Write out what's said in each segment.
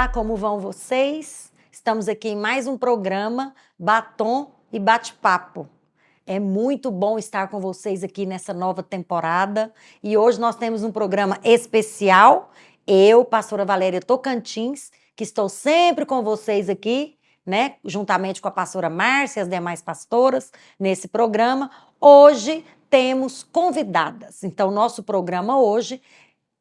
Olá, como vão vocês? Estamos aqui em mais um programa Batom e Bate-Papo. É muito bom estar com vocês aqui nessa nova temporada e hoje nós temos um programa especial. Eu, pastora Valéria Tocantins, que estou sempre com vocês aqui, né, juntamente com a pastora Márcia e as demais pastoras nesse programa. Hoje temos convidadas. Então, nosso programa hoje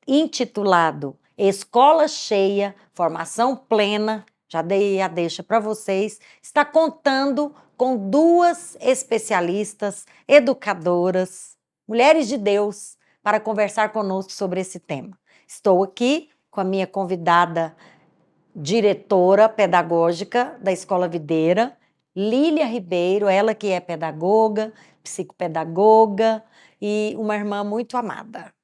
intitulado Escola Cheia, Formação Plena, já dei a deixa para vocês, está contando com duas especialistas, educadoras, mulheres de Deus, para conversar conosco sobre esse tema. Estou aqui com a minha convidada, diretora pedagógica da Escola Videira, Lília Ribeiro, ela que é pedagoga, psicopedagoga e uma irmã muito amada.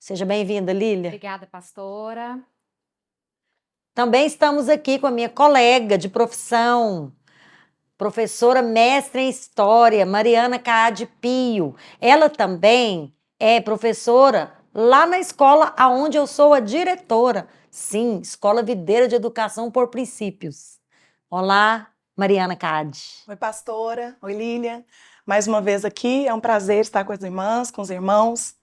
Seja bem-vinda, Lília. Obrigada, pastora. Também estamos aqui com a minha colega de profissão, professora mestra em História, Mariana Caade Pio. Ela também é professora lá na escola onde eu sou a diretora. Sim, Escola Videira de Educação por Princípios. Olá, Mariana Caade. Oi, pastora. Oi, Lília. Mais uma vez aqui, é um prazer estar com as irmãs, com os irmãos.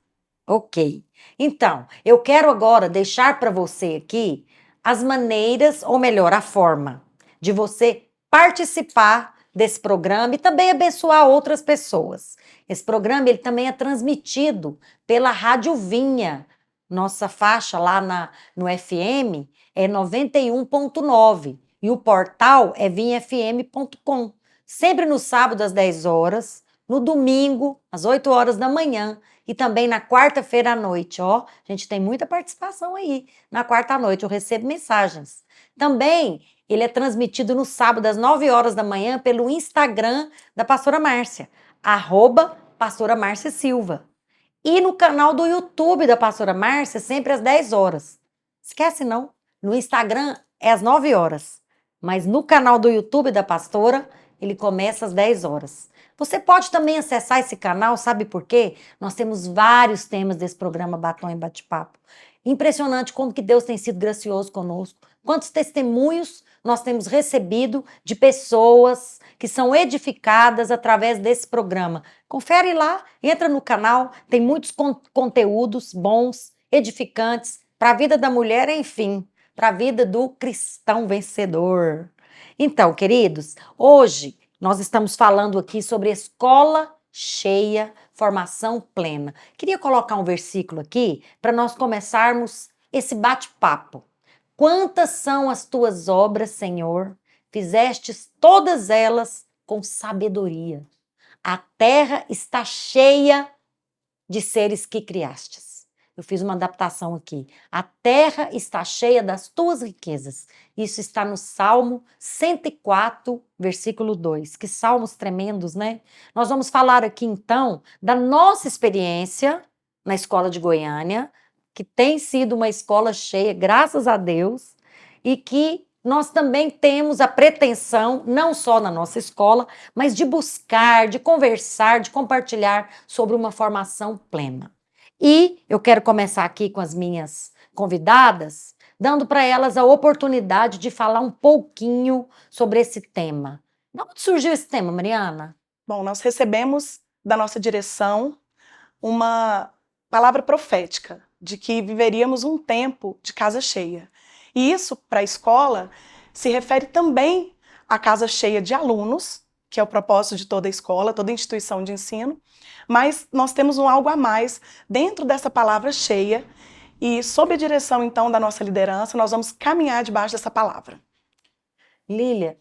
Ok. Então, eu quero agora deixar para você aqui as maneiras, ou melhor, a forma de você participar desse programa e também abençoar outras pessoas. Esse programa ele também é transmitido pela Rádio Vinha. Nossa faixa lá no FM é 91.9 e o portal é vinhafm.com. Sempre no sábado às 10 horas, no domingo às 8 horas da manhã e também na quarta-feira à noite, ó. A gente tem muita participação aí. Na quarta à noite eu recebo mensagens. Também ele é transmitido no sábado às 9 horas da manhã pelo Instagram da pastora Márcia, @pastora Márcia Silva. E no canal do YouTube da pastora Márcia, sempre às 10 horas. Esquece não, no Instagram é às 9 horas, mas no canal do YouTube da pastora, ele começa às 10 horas. Você pode também acessar esse canal, sabe por quê? Nós temos vários temas desse programa Batom e Bate-Papo. Impressionante como que Deus tem sido gracioso conosco. Quantos testemunhos nós temos recebido de pessoas que são edificadas através desse programa. Confere lá, entra no canal, tem muitos conteúdos bons, edificantes, para a vida da mulher, enfim, para a vida do cristão vencedor. Então, queridos, hoje nós estamos falando aqui sobre escola cheia, formação plena. Queria colocar um versículo aqui para nós começarmos esse bate-papo. Quantas são as tuas obras, Senhor? Fizestes todas elas com sabedoria. A terra está cheia de seres que criastes. Eu fiz uma adaptação aqui. A terra está cheia das tuas riquezas. Isso está no Salmo 104, versículo 2. Que salmos tremendos, né? Nós vamos falar aqui, então, da nossa experiência na escola de Goiânia, que tem sido uma escola cheia, graças a Deus, e que nós também temos a pretensão, não só na nossa escola, mas de buscar, de conversar, de compartilhar sobre uma formação plena. E eu quero começar aqui com as minhas convidadas, dando para elas a oportunidade de falar um pouquinho sobre esse tema. De onde surgiu esse tema, Mariana? Bom, nós recebemos da nossa direção uma palavra profética de que viveríamos um tempo de casa cheia. E isso, para a escola, se refere também à casa cheia de alunos, que é o propósito de toda a escola, toda instituição de ensino, mas nós temos um algo a mais dentro dessa palavra cheia e, sob a direção, então, da nossa liderança, nós vamos caminhar debaixo dessa palavra. Lília,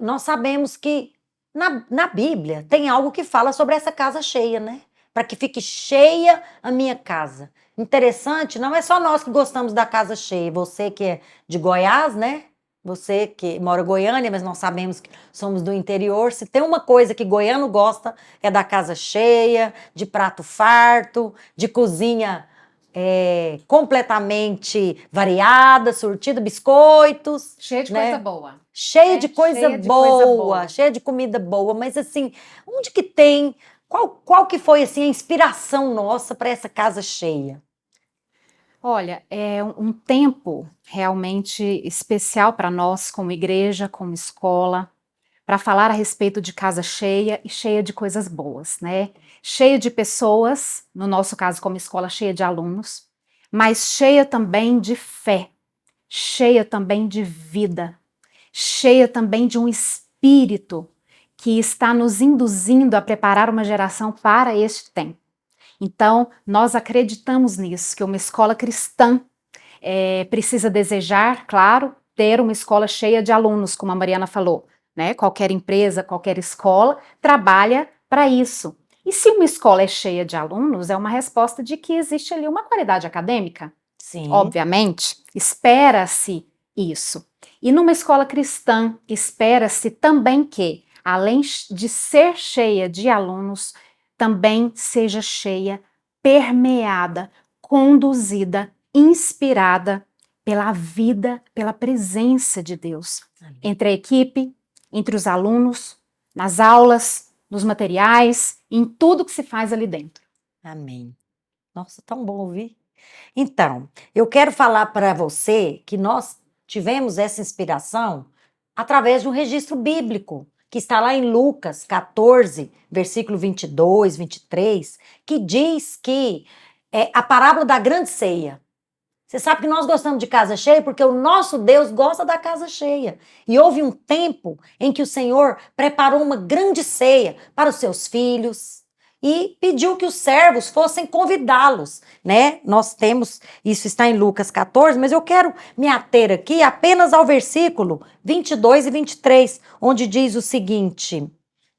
nós sabemos que na Bíblia tem algo que fala sobre essa casa cheia, né? Para que fique cheia a minha casa. Interessante, não é só nós que gostamos da casa cheia, você que é de Goiás, né? Você que mora em Goiânia, mas nós sabemos que somos do interior. Se tem uma coisa que goiano gosta, é da casa cheia, de prato farto, de cozinha completamente variada, surtida, biscoitos. Cheia de né? coisa boa. Cheia de coisa Cheia de boa, coisa boa. cheia de comida boa. Mas assim, onde que tem... Qual que foi assim, a inspiração nossa para essa casa cheia? Olha, é um tempo realmente especial para nós, como igreja, como escola, para falar a respeito de casa cheia e cheia de coisas boas, né? Cheia de pessoas, no nosso caso, como escola, cheia de alunos, mas cheia também de fé, cheia também de vida, cheia também de um espírito que está nos induzindo a preparar uma geração para este tempo. Então, nós acreditamos nisso, que uma escola cristã precisa desejar, claro, ter uma escola cheia de alunos, como a Mariana falou, né? Qualquer empresa, qualquer escola trabalha para isso. E se uma escola é cheia de alunos, é uma resposta de que existe ali uma qualidade acadêmica. Sim. Obviamente, espera-se isso. E numa escola cristã, espera-se também que, além de ser cheia de alunos, também seja cheia, permeada, conduzida, inspirada pela vida, pela presença de Deus. Amém. Entre a equipe, entre os alunos, nas aulas, nos materiais, em tudo que se faz ali dentro. Amém. Nossa, tão bom ouvir. Então, eu quero falar para você que nós tivemos essa inspiração através de um registro bíblico, que está lá em Lucas 14, versículo 22, 23, que diz que é a parábola da grande ceia. Você sabe que nós gostamos de casa cheia porque o nosso Deus gosta da casa cheia. E houve um tempo em que o Senhor preparou uma grande ceia para os seus filhos e pediu que os servos fossem convidá-los, né? Nós temos, isso está em Lucas 14, mas eu quero me ater aqui apenas ao versículo 22 e 23, onde diz o seguinte: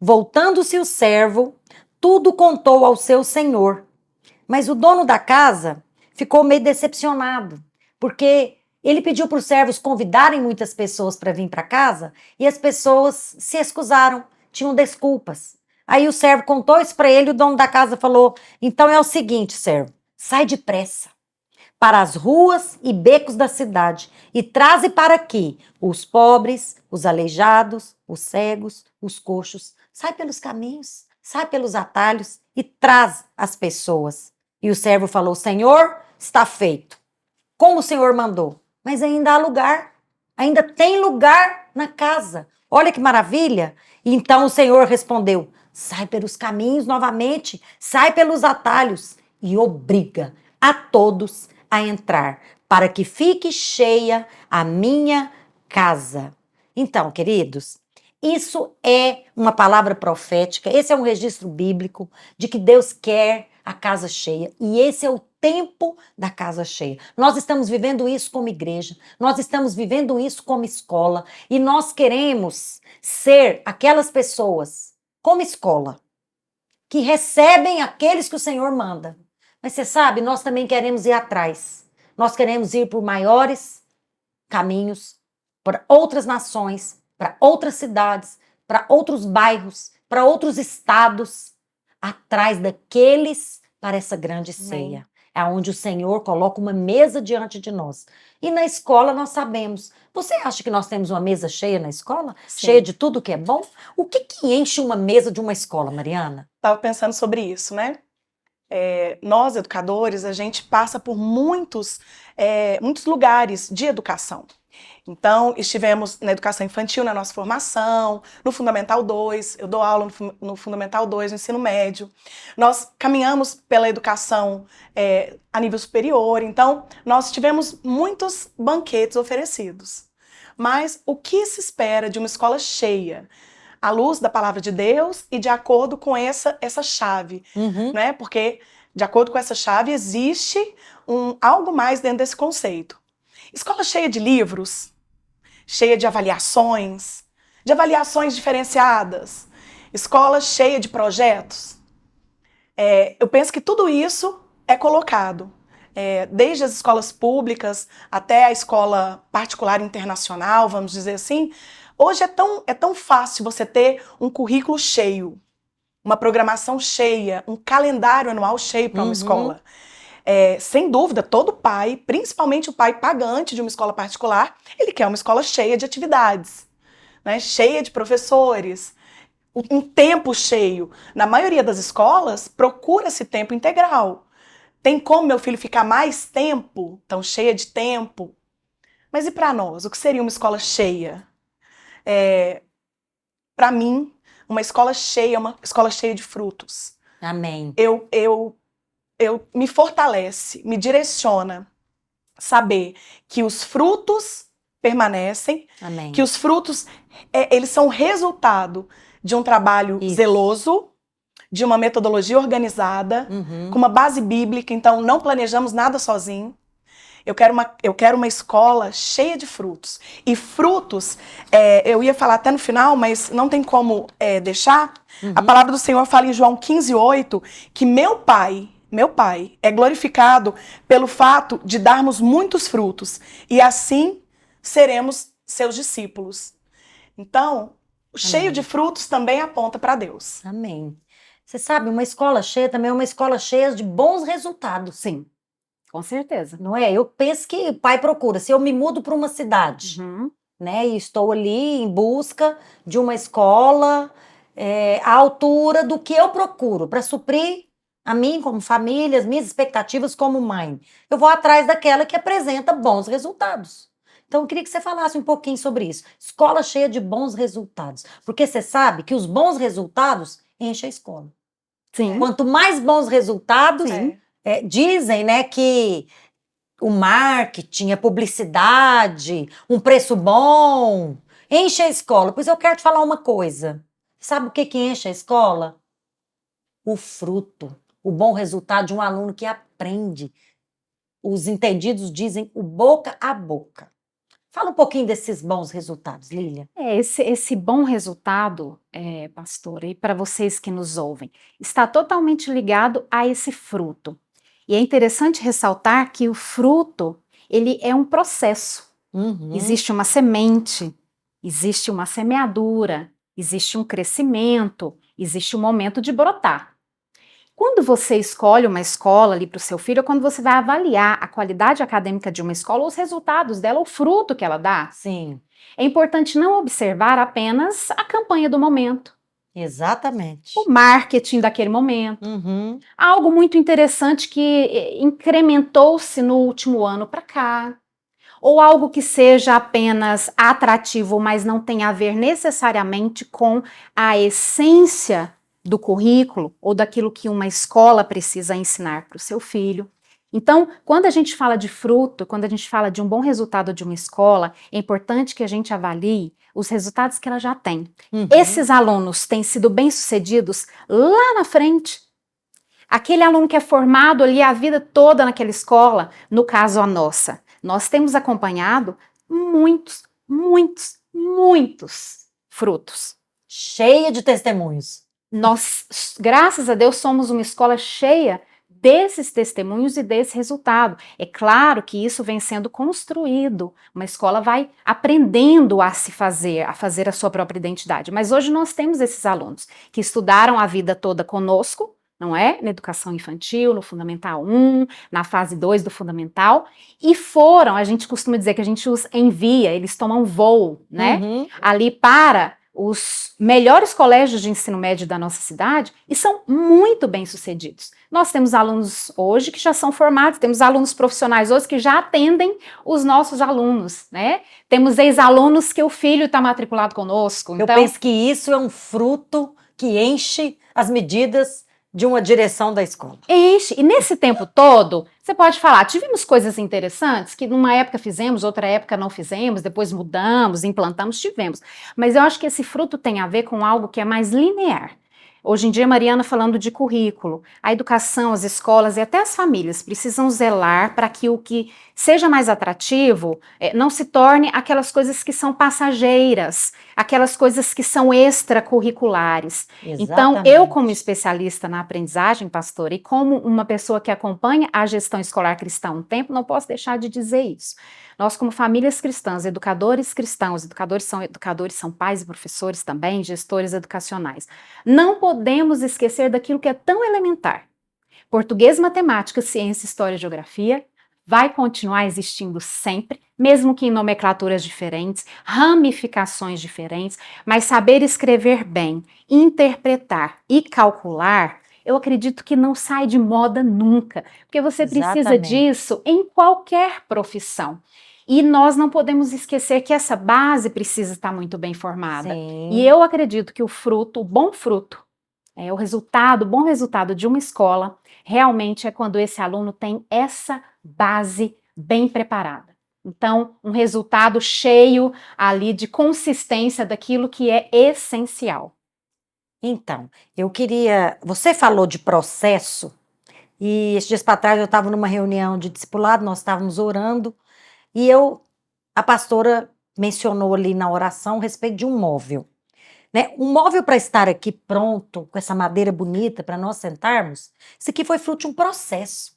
voltando-se o servo, tudo contou ao seu senhor, mas o dono da casa ficou meio decepcionado, porque ele pediu para os servos convidarem muitas pessoas para vir para casa e as pessoas se excusaram, tinham desculpas. Aí o servo contou isso para ele e o dono da casa falou: então é o seguinte, servo, sai depressa para as ruas e becos da cidade e traze para aqui os pobres, os aleijados, os cegos, os coxos. Sai pelos caminhos, sai pelos atalhos e traz as pessoas. E o servo falou: Senhor, está feito, como o Senhor mandou. Mas ainda há lugar, ainda tem lugar na casa. Olha que maravilha. E então o Senhor respondeu: sai pelos caminhos novamente, sai pelos atalhos e obriga a todos a entrar, para que fique cheia a minha casa. Então, queridos, isso é uma palavra profética, esse é um registro bíblico de que Deus quer a casa cheia, e esse é o tempo da casa cheia. Nós estamos vivendo isso como igreja, nós estamos vivendo isso como escola, e nós queremos ser aquelas pessoas, como escola, que recebem aqueles que o Senhor manda. Mas você sabe, nós também queremos ir atrás. Nós queremos ir por maiores caminhos, para outras nações, para outras cidades, para outros bairros, para outros estados, atrás daqueles para essa grande ceia. É onde o Senhor coloca uma mesa diante de nós. E na escola nós sabemos. Você acha que nós temos uma mesa cheia na escola? Sim. Cheia de tudo que é bom? O que enche uma mesa de uma escola, Mariana? Estava pensando sobre isso, né? Nós, educadores, a gente passa por muitos lugares de educação. Então, estivemos na educação infantil, na nossa formação, no Fundamental 2, eu dou aula no Fundamental 2, no ensino médio. Nós caminhamos pela educação a nível superior, então nós tivemos muitos banquetes oferecidos. Mas o que se espera de uma escola cheia? À luz da palavra de Deus e de acordo com essa chave, né? Porque de acordo com essa chave existe algo mais dentro desse conceito. Escola cheia de livros, cheia de avaliações diferenciadas, escola cheia de projetos. Eu penso que tudo isso é colocado, desde as escolas públicas até a escola particular internacional, vamos dizer assim. Hoje é tão fácil você ter um currículo cheio, uma programação cheia, um calendário anual cheio para uma escola. Sem dúvida, todo pai, principalmente o pai pagante de uma escola particular, ele quer uma escola cheia de atividades, né? Cheia de professores, um tempo cheio. Na maioria das escolas, procura-se tempo integral. Tem como meu filho ficar mais tempo, tão cheia de tempo? Mas e para nós? O que seria uma escola cheia? Para mim, uma escola cheia é uma escola cheia de frutos. Amém. Eu me fortalece, me direciona saber que os frutos permanecem, Amém. que os frutos eles são resultado de um trabalho Isso. zeloso, de uma metodologia organizada, Uhum. com uma base bíblica, então não planejamos nada sozinho. Eu quero uma escola cheia de frutos. E frutos, eu ia falar até no final, mas não tem como deixar. A palavra do Senhor fala em João 15:8, que meu Pai é glorificado pelo fato de darmos muitos frutos. E assim seremos seus discípulos. Então, cheio de frutos também aponta para Deus. Amém. Você sabe, uma escola cheia também é uma escola cheia de bons resultados. Sim, com certeza. Não é? Eu penso que o pai procura. Se eu me mudo para uma cidade, Uhum. né, e estou ali em busca de uma escola à altura do que eu procuro para suprir a mim como família, as minhas expectativas como mãe, eu vou atrás daquela que apresenta bons resultados. Então, eu queria que você falasse um pouquinho sobre isso. Escola cheia de bons resultados. Porque você sabe que os bons resultados enchem a escola. Sim. Quanto mais bons resultados, dizem, né, que o marketing, a publicidade, um preço bom, enche a escola. Pois eu quero te falar uma coisa. Sabe o que enche a escola? O fruto, o bom resultado de um aluno que aprende. Os entendidos dizem o boca a boca. Fala um pouquinho desses bons resultados, Lília. Esse bom resultado, pastora, e para vocês que nos ouvem, está totalmente ligado a esse fruto. E é interessante ressaltar que o fruto, ele é um processo. Existe uma semente, existe uma semeadura, existe um crescimento, existe um momento de brotar. Quando você escolhe uma escola ali para o seu filho, ou quando você vai avaliar a qualidade acadêmica de uma escola, os resultados dela, o fruto que ela dá, Sim. é importante não observar apenas a campanha do momento, Exatamente. o marketing daquele momento. Uhum. Algo muito interessante que incrementou-se no último ano para cá. Ou algo que seja apenas atrativo, mas não tem a ver necessariamente com a essência do currículo ou daquilo que uma escola precisa ensinar para o seu filho. Então, quando a gente fala de fruto, quando a gente fala de um bom resultado de uma escola, é importante que a gente avalie os resultados que ela já tem. Esses alunos têm sido bem-sucedidos lá na frente. Aquele aluno que é formado ali a vida toda naquela escola, no caso a nossa, nós temos acompanhado muitos frutos. Cheia de testemunhos. Nós, graças a Deus, somos uma escola cheia desses testemunhos e desse resultado. É claro que isso vem sendo construído. Uma escola vai aprendendo a se fazer, a fazer a sua própria identidade. Mas hoje nós temos esses alunos que estudaram a vida toda conosco, não é? Na educação infantil, no Fundamental 1, na fase 2 do Fundamental, e foram, a gente costuma dizer que a gente os envia, eles tomam voo, né? Ali para os melhores colégios de ensino médio da nossa cidade e são muito bem-sucedidos. Nós temos alunos hoje que já são formados, temos alunos profissionais hoje que já atendem os nossos alunos, né? Temos ex-alunos que o filho está matriculado conosco. Eu penso que isso é um fruto que enche as medidas de uma direção da escola. Enche. E nesse tempo todo, você pode falar, tivemos coisas interessantes que numa época fizemos, outra época não fizemos, depois mudamos, implantamos, tivemos. Mas eu acho que esse fruto tem a ver com algo que é mais linear. Hoje em dia, Mariana falando de currículo, a educação, as escolas e até as famílias precisam zelar para que o que seja mais atrativo não se torne aquelas coisas que são passageiras, aquelas coisas que são extracurriculares. Exatamente. Então, eu como especialista na aprendizagem, pastora, e como uma pessoa que acompanha a gestão escolar cristã há um tempo, não posso deixar de dizer isso. Nós, como famílias cristãs, educadores cristãos, educadores, são pais e professores também, gestores educacionais, não podemos esquecer daquilo que é tão elementar. Português, matemática, ciência, história e geografia vai continuar existindo sempre, mesmo que em nomenclaturas diferentes, ramificações diferentes, mas saber escrever bem, interpretar e calcular eu acredito que não sai de moda nunca, porque você precisa Exatamente. disso em qualquer profissão. E nós não podemos esquecer que essa base precisa estar muito bem formada. Sim. E eu acredito que o bom fruto, o bom resultado de uma escola, realmente é quando esse aluno tem essa base bem preparada. Então, um resultado cheio ali de consistência daquilo que é essencial. Então, eu queria. Você falou de processo, e esses dias para trás eu estava numa reunião de discipulado, nós estávamos orando, e a pastora mencionou ali na oração a respeito de um móvel. Né? Um móvel para estar aqui pronto, com essa madeira bonita para nós sentarmos, isso aqui foi fruto de um processo.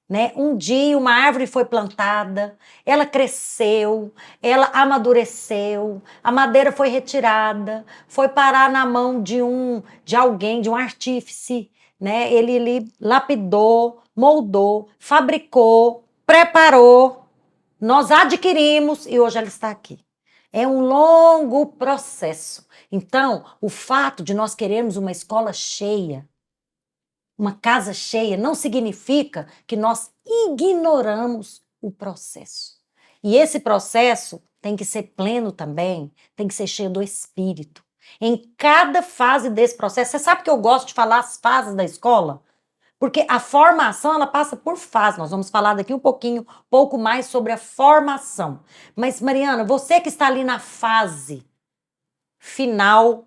Né? Um dia uma árvore foi plantada, ela cresceu, ela amadureceu, a madeira foi retirada, foi parar na mão de alguém, de um artífice, né? Ele lapidou, moldou, fabricou, preparou, nós adquirimos e hoje ela está aqui. É um longo processo. Então, o fato de nós querermos uma escola cheia, uma casa cheia, não significa que nós ignoramos o processo. E esse processo tem que ser pleno também, tem que ser cheio do Espírito. Em cada fase desse processo, você sabe que eu gosto de falar as fases da escola? Porque a formação, ela passa por fase. Nós vamos falar daqui pouco mais sobre a formação. Mas, Mariana, você que está ali na fase final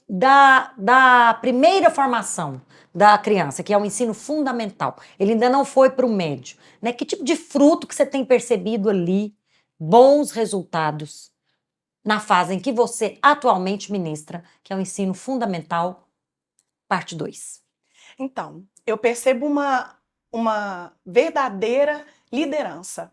da primeira formação da criança, que é o ensino fundamental. Ele ainda não foi para o médio. Né? Que tipo de fruto que você tem percebido ali? Bons resultados na fase em que você atualmente ministra, que é o ensino fundamental, parte 2. Então, eu percebo uma verdadeira liderança.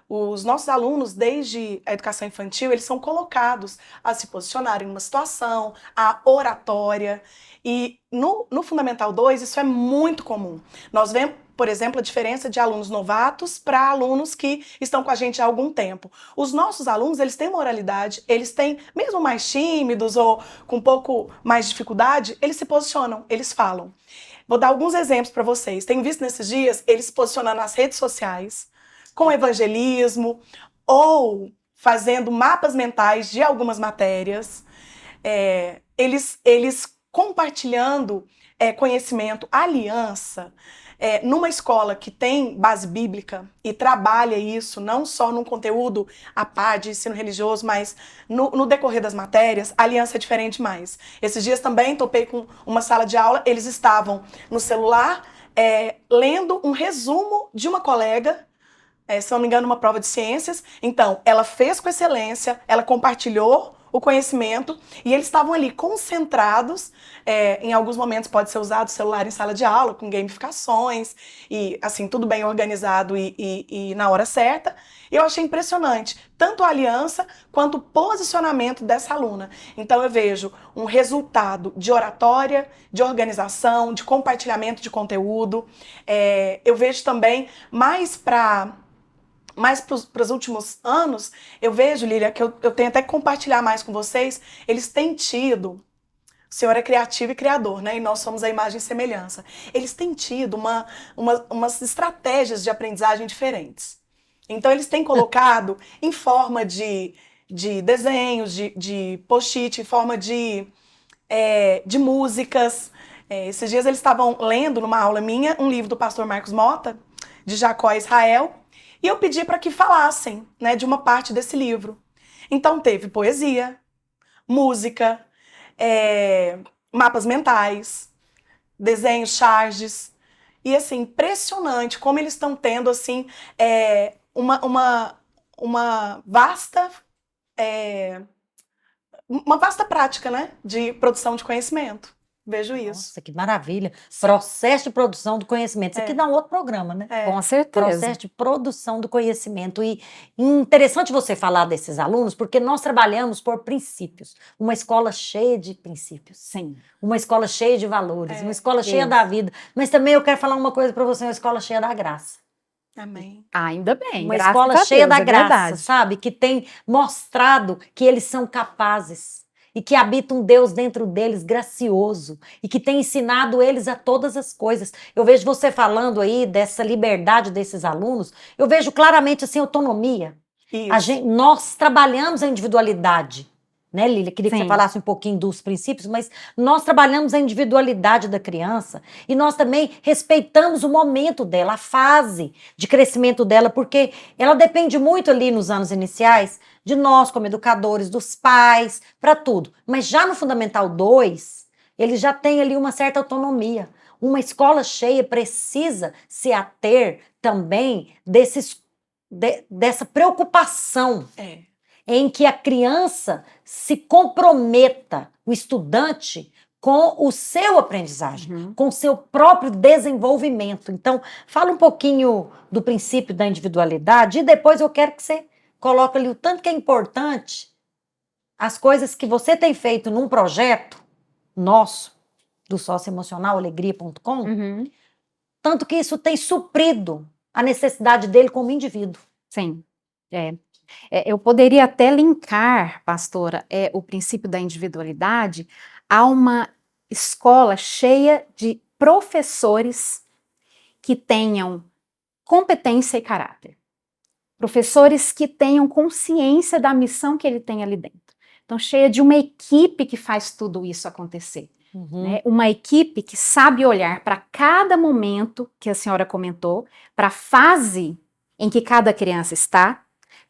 Os nossos alunos, desde a educação infantil, eles são colocados a se posicionarem numa situação, a oratória. E no Fundamental 2, isso é muito comum. Nós vemos, por exemplo, a diferença de alunos novatos para alunos que estão com a gente há algum tempo. Os nossos alunos, eles têm moralidade, eles têm, mesmo mais tímidos ou com um pouco mais de dificuldade, eles se posicionam, eles falam. Vou dar alguns exemplos para vocês. Tenho visto nesses dias eles se posicionando nas redes sociais, com evangelismo, ou fazendo mapas mentais de algumas matérias. Eles compartilhando conhecimento, aliança, numa escola que tem base bíblica e trabalha isso, não só num conteúdo à par de ensino religioso, mas no decorrer das matérias, a aliança é diferente demais. Esses dias também topei com uma sala de aula, eles estavam no celular lendo um resumo de uma colega, se não me engano, uma prova de ciências. Então, ela fez com excelência, ela compartilhou o conhecimento e eles estavam ali concentrados. Em alguns momentos pode ser usado o celular em sala de aula, com gamificações, e assim, tudo bem organizado e na hora certa. Eu achei impressionante, tanto a aliança quanto o posicionamento dessa aluna. Então eu vejo um resultado de oratória, de organização, de compartilhamento de conteúdo. Eu vejo também mais para os últimos anos, eu vejo, Lília, que eu tenho até que compartilhar mais com vocês, eles têm tido, o Senhor é criativo e criador, né? E nós somos a imagem e semelhança. Eles têm tido umas estratégias de aprendizagem diferentes. Então, eles têm colocado em forma de desenhos, de post-it, em forma de músicas. Esses dias eles estavam lendo, numa aula minha, um livro do pastor Marcos Mota, de Jacó e Israel, e eu pedi para que falassem, né, de uma parte desse livro. Então teve poesia, música, mapas mentais, desenhos, charges. E assim, impressionante como eles estão tendo assim, uma vasta prática, né, de produção de conhecimento. Vejo isso. Nossa, que maravilha. Processo de produção do conhecimento. Isso aqui dá um outro programa, né? Com certeza. Processo de produção do conhecimento. E interessante você falar desses alunos, porque nós trabalhamos por princípios. Uma escola cheia de princípios. Sim. Uma escola cheia de valores. Uma escola cheia da vida. Mas também eu quero falar uma coisa para você, uma escola cheia da graça. Amém. Ainda bem. Uma escola cheia da graça, verdade. sabe? Que tem mostrado que eles são capazes. e que habita um Deus dentro deles gracioso e que tem ensinado eles a todas as coisas. Eu vejo você falando aí dessa liberdade desses alunos, eu vejo claramente assim autonomia. Isso. Nós trabalhamos a individualidade, né, Lília? Queria que você Sim. falasse um pouquinho dos princípios, mas nós trabalhamos a individualidade da criança e nós também respeitamos o momento dela, a fase de crescimento dela, porque ela depende muito ali nos anos iniciais de nós como educadores, dos pais, para tudo. Mas já no Fundamental 2, ele já tem ali uma certa autonomia. Uma escola cheia precisa se ater também dessa preocupação em que a criança se comprometa, o estudante, com o seu aprendizagem, com o seu próprio desenvolvimento. Então, fala um pouquinho do princípio da individualidade e depois eu quero que você coloque ali o tanto que é importante as coisas que você tem feito num projeto nosso, do socioemocionalalegria.com, tanto que isso tem suprido a necessidade dele como indivíduo. Sim, eu poderia até linkar, pastora, o princípio da individualidade a uma escola cheia de professores que tenham competência e caráter. Professores que tenham consciência da missão que ele tem ali dentro. Então, cheia de uma equipe que faz tudo isso acontecer. Né? Uma equipe que sabe olhar para cada momento que a senhora comentou, para a fase em que cada criança está,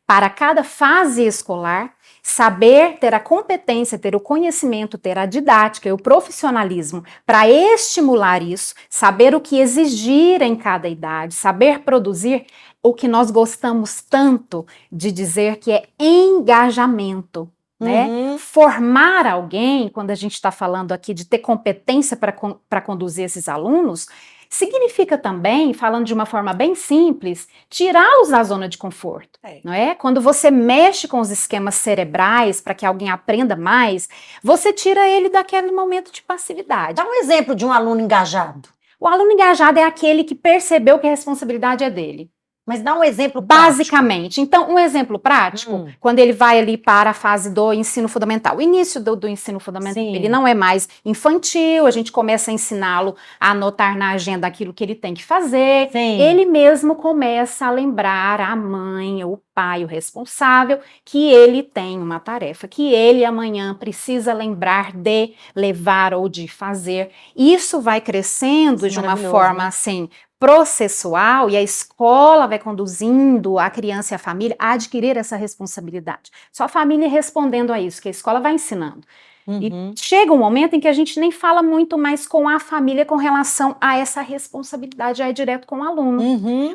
para cada fase escolar, saber ter a competência, ter o conhecimento, ter a didática e o profissionalismo para estimular isso, saber o que exigir em cada idade, saber produzir o que nós gostamos tanto de dizer que é engajamento. Né? Formar alguém, quando a gente está falando aqui de ter competência para conduzir esses alunos, significa também, falando de uma forma bem simples, tirá-los da zona de conforto, não é? Quando você mexe com os esquemas cerebrais para que alguém aprenda mais, você tira ele daquele momento de passividade. Dá um exemplo de um aluno engajado. O aluno engajado é aquele que percebeu que a responsabilidade é dele. Mas dá um exemplo basicamente. Prático. Então, um exemplo prático, quando ele vai ali para a fase do ensino fundamental. O início do ensino fundamental, ele não é mais infantil, a gente começa a ensiná-lo a anotar na agenda aquilo que ele tem que fazer. Sim. Ele mesmo começa a lembrar a mãe, o pai, o responsável, que ele tem uma tarefa, que ele amanhã precisa lembrar de levar ou de fazer. Isso vai crescendo de uma forma assim, processual, e a escola vai conduzindo a criança e a família a adquirir essa responsabilidade. Só a família respondendo a isso, que a escola vai ensinando. E chega um momento em que a gente nem fala muito mais com a família com relação a essa responsabilidade, já é direto com o aluno.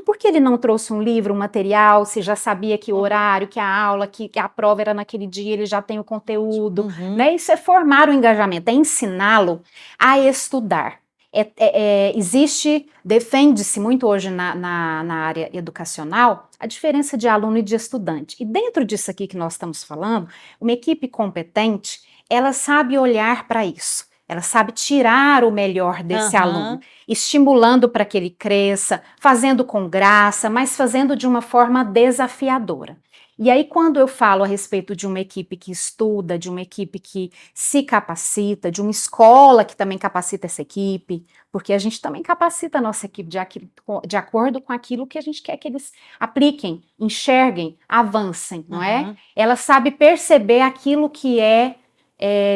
Porque ele não trouxe um livro, um material, se já sabia que o horário, que a aula, que a prova era naquele dia, ele já tem o conteúdo. Né? Isso é formar o engajamento, é ensiná-lo a estudar. Defende-se muito hoje na área educacional a diferença de aluno e de estudante. E dentro disso aqui que nós estamos falando, uma equipe competente, ela sabe olhar para isso. Ela sabe tirar o melhor desse aluno, estimulando para que ele cresça, fazendo com graça, mas fazendo de uma forma desafiadora. E aí, quando eu falo a respeito de uma equipe que estuda, de uma equipe que se capacita, de uma escola que também capacita essa equipe, porque a gente também capacita a nossa equipe de acordo com aquilo que a gente quer que eles apliquem, enxerguem, avancem, não é? Ela sabe perceber aquilo que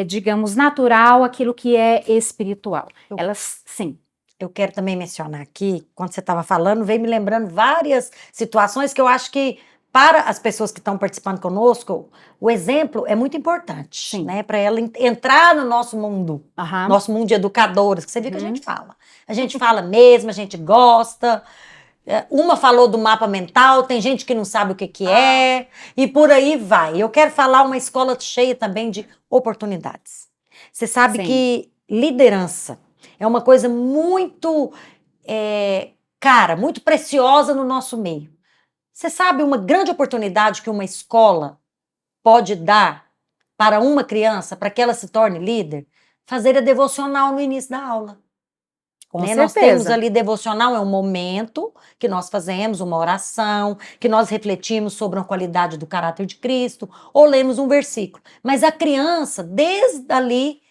digamos, natural, aquilo que é espiritual. Sim. Eu quero também mencionar aqui, quando você estava falando, veio me lembrando várias situações que eu acho que para as pessoas que estão participando conosco, o exemplo é muito importante, né? Para ela entrar no nosso mundo, nosso mundo de educadoras, que você viu que a gente fala. A gente fala mesmo, a gente gosta. Uma falou do mapa mental, tem gente que não sabe o que é, e por aí vai. Eu quero falar uma escola cheia também de oportunidades. Você sabe que liderança é uma coisa muito cara, muito preciosa no nosso meio. Você sabe uma grande oportunidade que uma escola pode dar para uma criança, para que ela se torne líder? Fazer a devocional no início da aula. Com certeza. Nós temos ali devocional, é um momento que nós fazemos uma oração, que nós refletimos sobre a qualidade do caráter de Cristo, ou lemos um versículo. Mas a criança, desde ali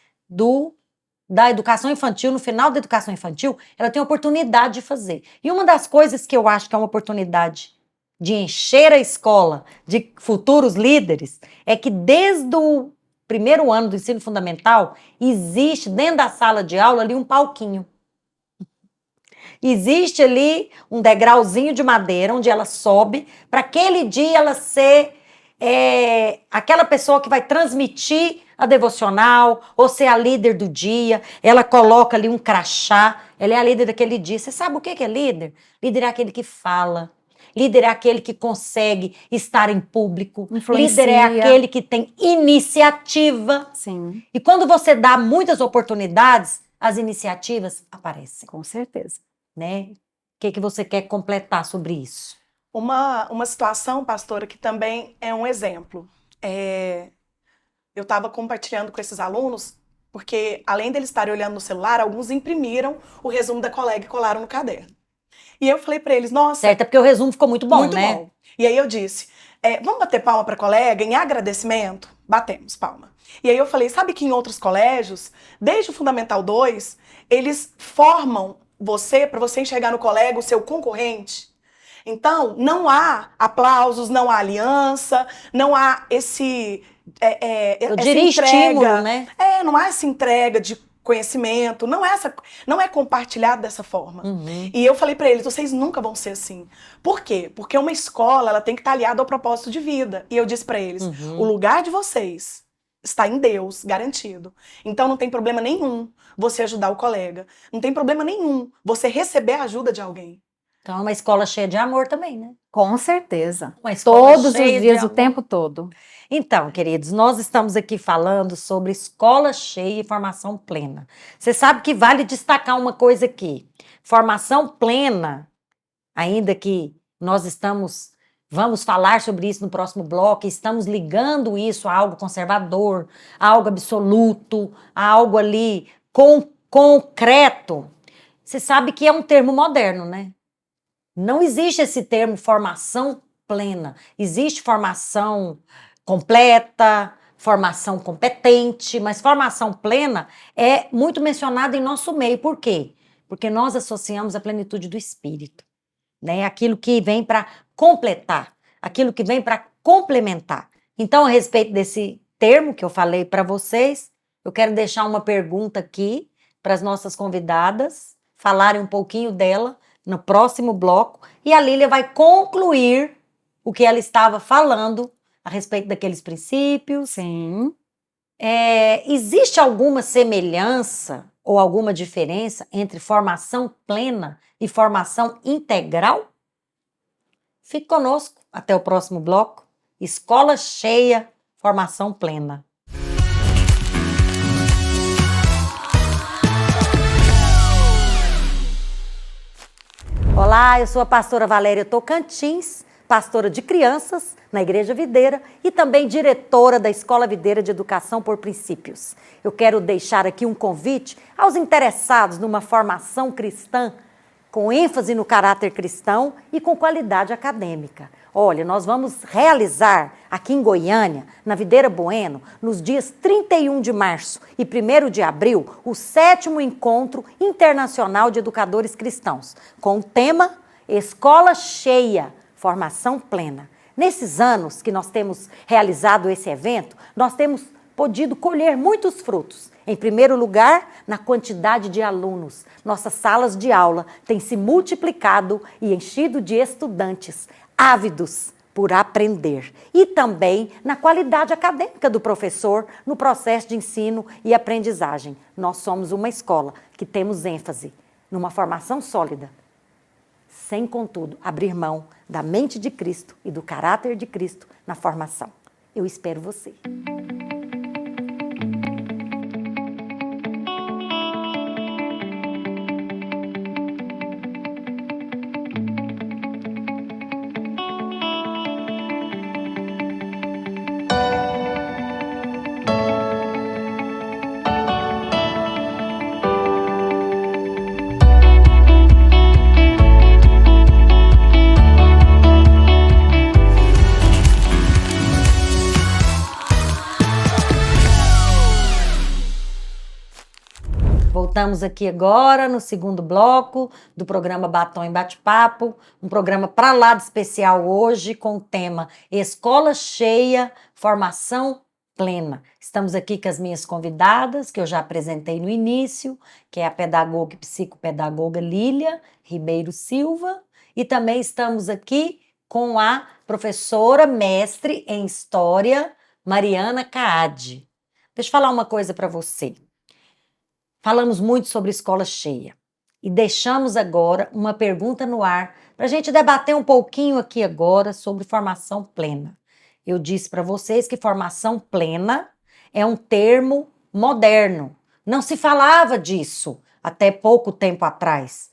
da educação infantil, no final da educação infantil, ela tem a oportunidade de fazer. E uma das coisas que eu acho que é uma oportunidade de encher a escola de futuros líderes é que desde o primeiro ano do ensino fundamental, existe dentro da sala de aula ali um palquinho. Existe ali um degrauzinho de madeira onde ela sobe para aquele dia ela ser aquela pessoa que vai transmitir a devocional ou ser a líder do dia. Ela coloca ali um crachá, ela é a líder daquele dia. Você sabe o que é líder? Líder é aquele que fala. Líder é aquele que consegue estar em público. Influencia. Líder é aquele que tem iniciativa. Sim, E quando você dá muitas oportunidades, as iniciativas aparecem, com certeza. né? O que você quer completar sobre isso? Uma situação, pastora, que também é um exemplo. Eu estava compartilhando com esses alunos, porque além deles estarem olhando no celular, alguns imprimiram o resumo da colega e colaram no caderno. E eu falei para eles, nossa... Certo, é porque o resumo ficou muito bom, muito né? bom. E aí eu disse, vamos bater palma para a colega em agradecimento? Batemos palma. E aí eu falei, sabe que em outros colégios, desde o Fundamental 2, eles formam você, para você enxergar no colega o seu concorrente? Então, não há aplausos, não há aliança, não há Eu essa diria entrega. estímulo, né? Não há essa entrega de conhecimento, não é compartilhado dessa forma. Uhum. E eu falei para eles, vocês nunca vão ser assim. Por quê? Porque uma escola, ela tem que estar aliada ao propósito de vida. E eu disse para eles, o lugar de vocês está em Deus, garantido. Então não tem problema nenhum você ajudar o colega. Não tem problema nenhum você receber a ajuda de alguém. Então é uma escola cheia de amor também, né? Com certeza. Uma escola Todos os cheia de dias, o amor. tempo todo. Então, queridos, nós estamos aqui falando sobre escola cheia e formação plena. Você sabe que vale destacar uma coisa aqui. Formação plena, ainda que nós vamos falar sobre isso no próximo bloco, estamos ligando isso a algo conservador, a algo absoluto, a algo ali concreto. Você sabe que é um termo moderno, né? Não existe esse termo formação plena. Existe formação completa, formação competente, mas formação plena é muito mencionada em nosso meio. Por quê? Porque nós associamos a plenitude do espírito, né? Aquilo que vem para completar, aquilo que vem para complementar. Então, a respeito desse termo que eu falei para vocês, eu quero deixar uma pergunta aqui para as nossas convidadas falarem um pouquinho dela no próximo bloco, e a Lília vai concluir o que ela estava falando a respeito daqueles princípios. Sim. Existe alguma semelhança ou alguma diferença entre formação plena e formação integral? Fique conosco até o próximo bloco. Escola cheia, formação plena. Olá, eu sou a pastora Valéria Tocantins, pastora de crianças na Igreja Videira e também diretora da Escola Videira de Educação por Princípios. Eu quero deixar aqui um convite aos interessados numa formação cristã com ênfase no caráter cristão e com qualidade acadêmica. Olha, nós vamos realizar aqui em Goiânia, na Videira Bueno, nos dias 31 de março e 1º de abril, o 7º Encontro Internacional de Educadores Cristãos, com o tema Escola Cheia, Formação Plena. Nesses anos que nós temos realizado esse evento, nós temos podido colher muitos frutos. Em primeiro lugar, na quantidade de alunos. Nossas salas de aula têm se multiplicado e enchido de estudantes ávidos por aprender. E também na qualidade acadêmica do professor no processo de ensino e aprendizagem. Nós somos uma escola que temos ênfase numa formação sólida, sem, contudo, abrir mão da mente de Cristo e do caráter de Cristo na formação. Eu espero você. Estamos aqui agora no segundo bloco do programa Batom e Bate-Papo, um programa para lá de especial hoje com o tema Escola Cheia, Formação Plena. Estamos aqui com as minhas convidadas, que eu já apresentei no início, que é a pedagoga e psicopedagoga Lília Ribeiro Silva, e também estamos aqui com a professora mestre em História, Mariana Caade. Deixa eu falar uma coisa para você. Falamos muito sobre escola cheia e deixamos agora uma pergunta no ar para a gente debater um pouquinho aqui agora sobre formação plena. Eu disse para vocês que formação plena é um termo moderno. Não se falava disso até pouco tempo atrás.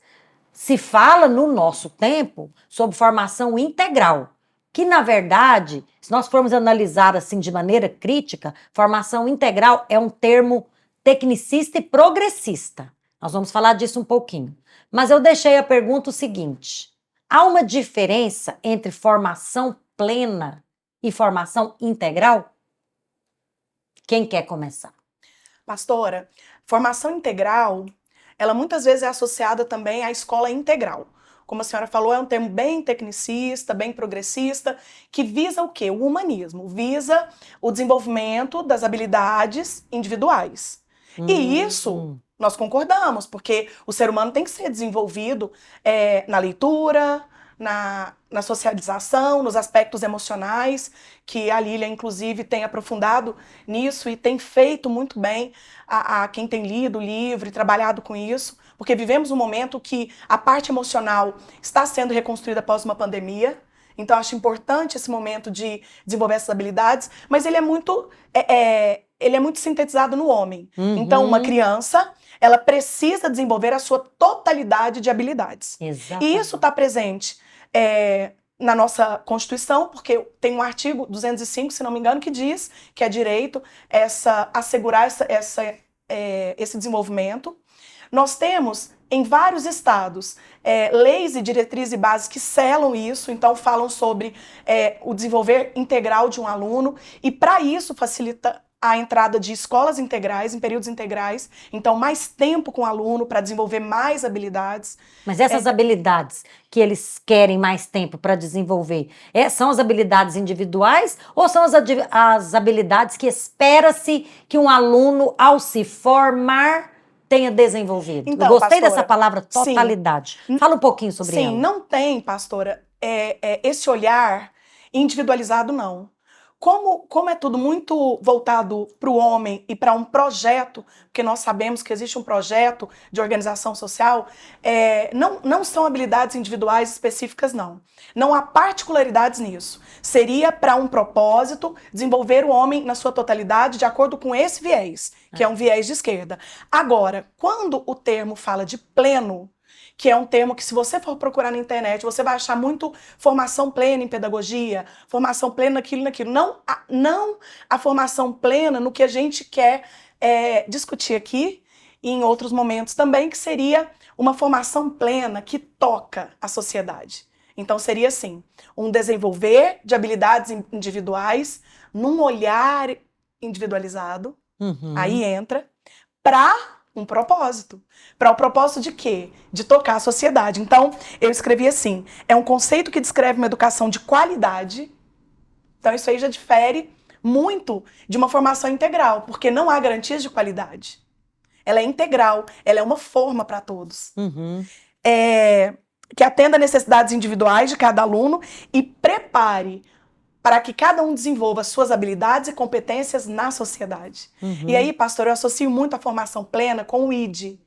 Se fala no nosso tempo sobre formação integral, que na verdade, se nós formos analisar assim de maneira crítica, formação integral é um termo tecnicista e progressista. Nós vamos falar disso um pouquinho. Mas eu deixei a pergunta o seguinte: há uma diferença entre formação plena e formação integral? Quem quer começar? Pastora, formação integral, ela muitas vezes é associada também à escola integral. Como a senhora falou, é um termo bem tecnicista, bem progressista, que visa o quê? O humanismo, visa o desenvolvimento das habilidades individuais. E isso nós concordamos, porque o ser humano tem que ser desenvolvido na leitura, na socialização, nos aspectos emocionais, que a Lília, inclusive, tem aprofundado nisso e tem feito muito bem a quem tem lido o livro e trabalhado com isso, porque vivemos um momento que a parte emocional está sendo reconstruída após uma pandemia. Então, acho importante esse momento de desenvolver essas habilidades, mas ele é muito sintetizado no homem. Então, uma criança, ela precisa desenvolver a sua totalidade de habilidades. Exatamente. E isso está presente na nossa Constituição, porque tem um artigo 205, se não me engano, que diz que é direito assegurar esse desenvolvimento. Nós temos, em vários estados, leis e diretrizes e bases que selam isso, então falam sobre o desenvolver integral de um aluno, e para isso facilita a entrada de escolas integrais, em períodos integrais, então mais tempo com o aluno para desenvolver mais habilidades. Mas essas habilidades que eles querem mais tempo para desenvolver, são as habilidades individuais ou são as habilidades que espera-se que um aluno, ao se formar, tenha desenvolvido? Então, eu gostei pastora, dessa palavra totalidade. Sim. Fala um pouquinho sobre ela. Sim, não tem, pastora, esse olhar individualizado, não. Como é tudo muito voltado para o homem e para um projeto, porque nós sabemos que existe um projeto de organização social, não são habilidades individuais específicas, não. Não há particularidades nisso. Seria para um propósito desenvolver o homem na sua totalidade de acordo com esse viés, que é um viés de esquerda. Agora, quando o termo fala de pleno, que é um termo que, se você for procurar na internet, você vai achar muito formação plena em pedagogia, formação plena naquilo. Não a formação plena no que a gente quer discutir aqui e em outros momentos também, que seria uma formação plena que toca a sociedade. Então, seria assim, um desenvolver de habilidades individuais num olhar individualizado, aí entra, para um propósito. Para o propósito de quê? De tocar a sociedade. Então, eu escrevi assim, é um conceito que descreve uma educação de qualidade. Então, isso aí já difere muito de uma formação integral, porque não há garantias de qualidade. Ela é integral, ela é uma forma para todos. Que atenda às necessidades individuais de cada aluno e prepare para que cada um desenvolva suas habilidades e competências na sociedade. E aí, pastor, eu associo muito a formação plena com o ID,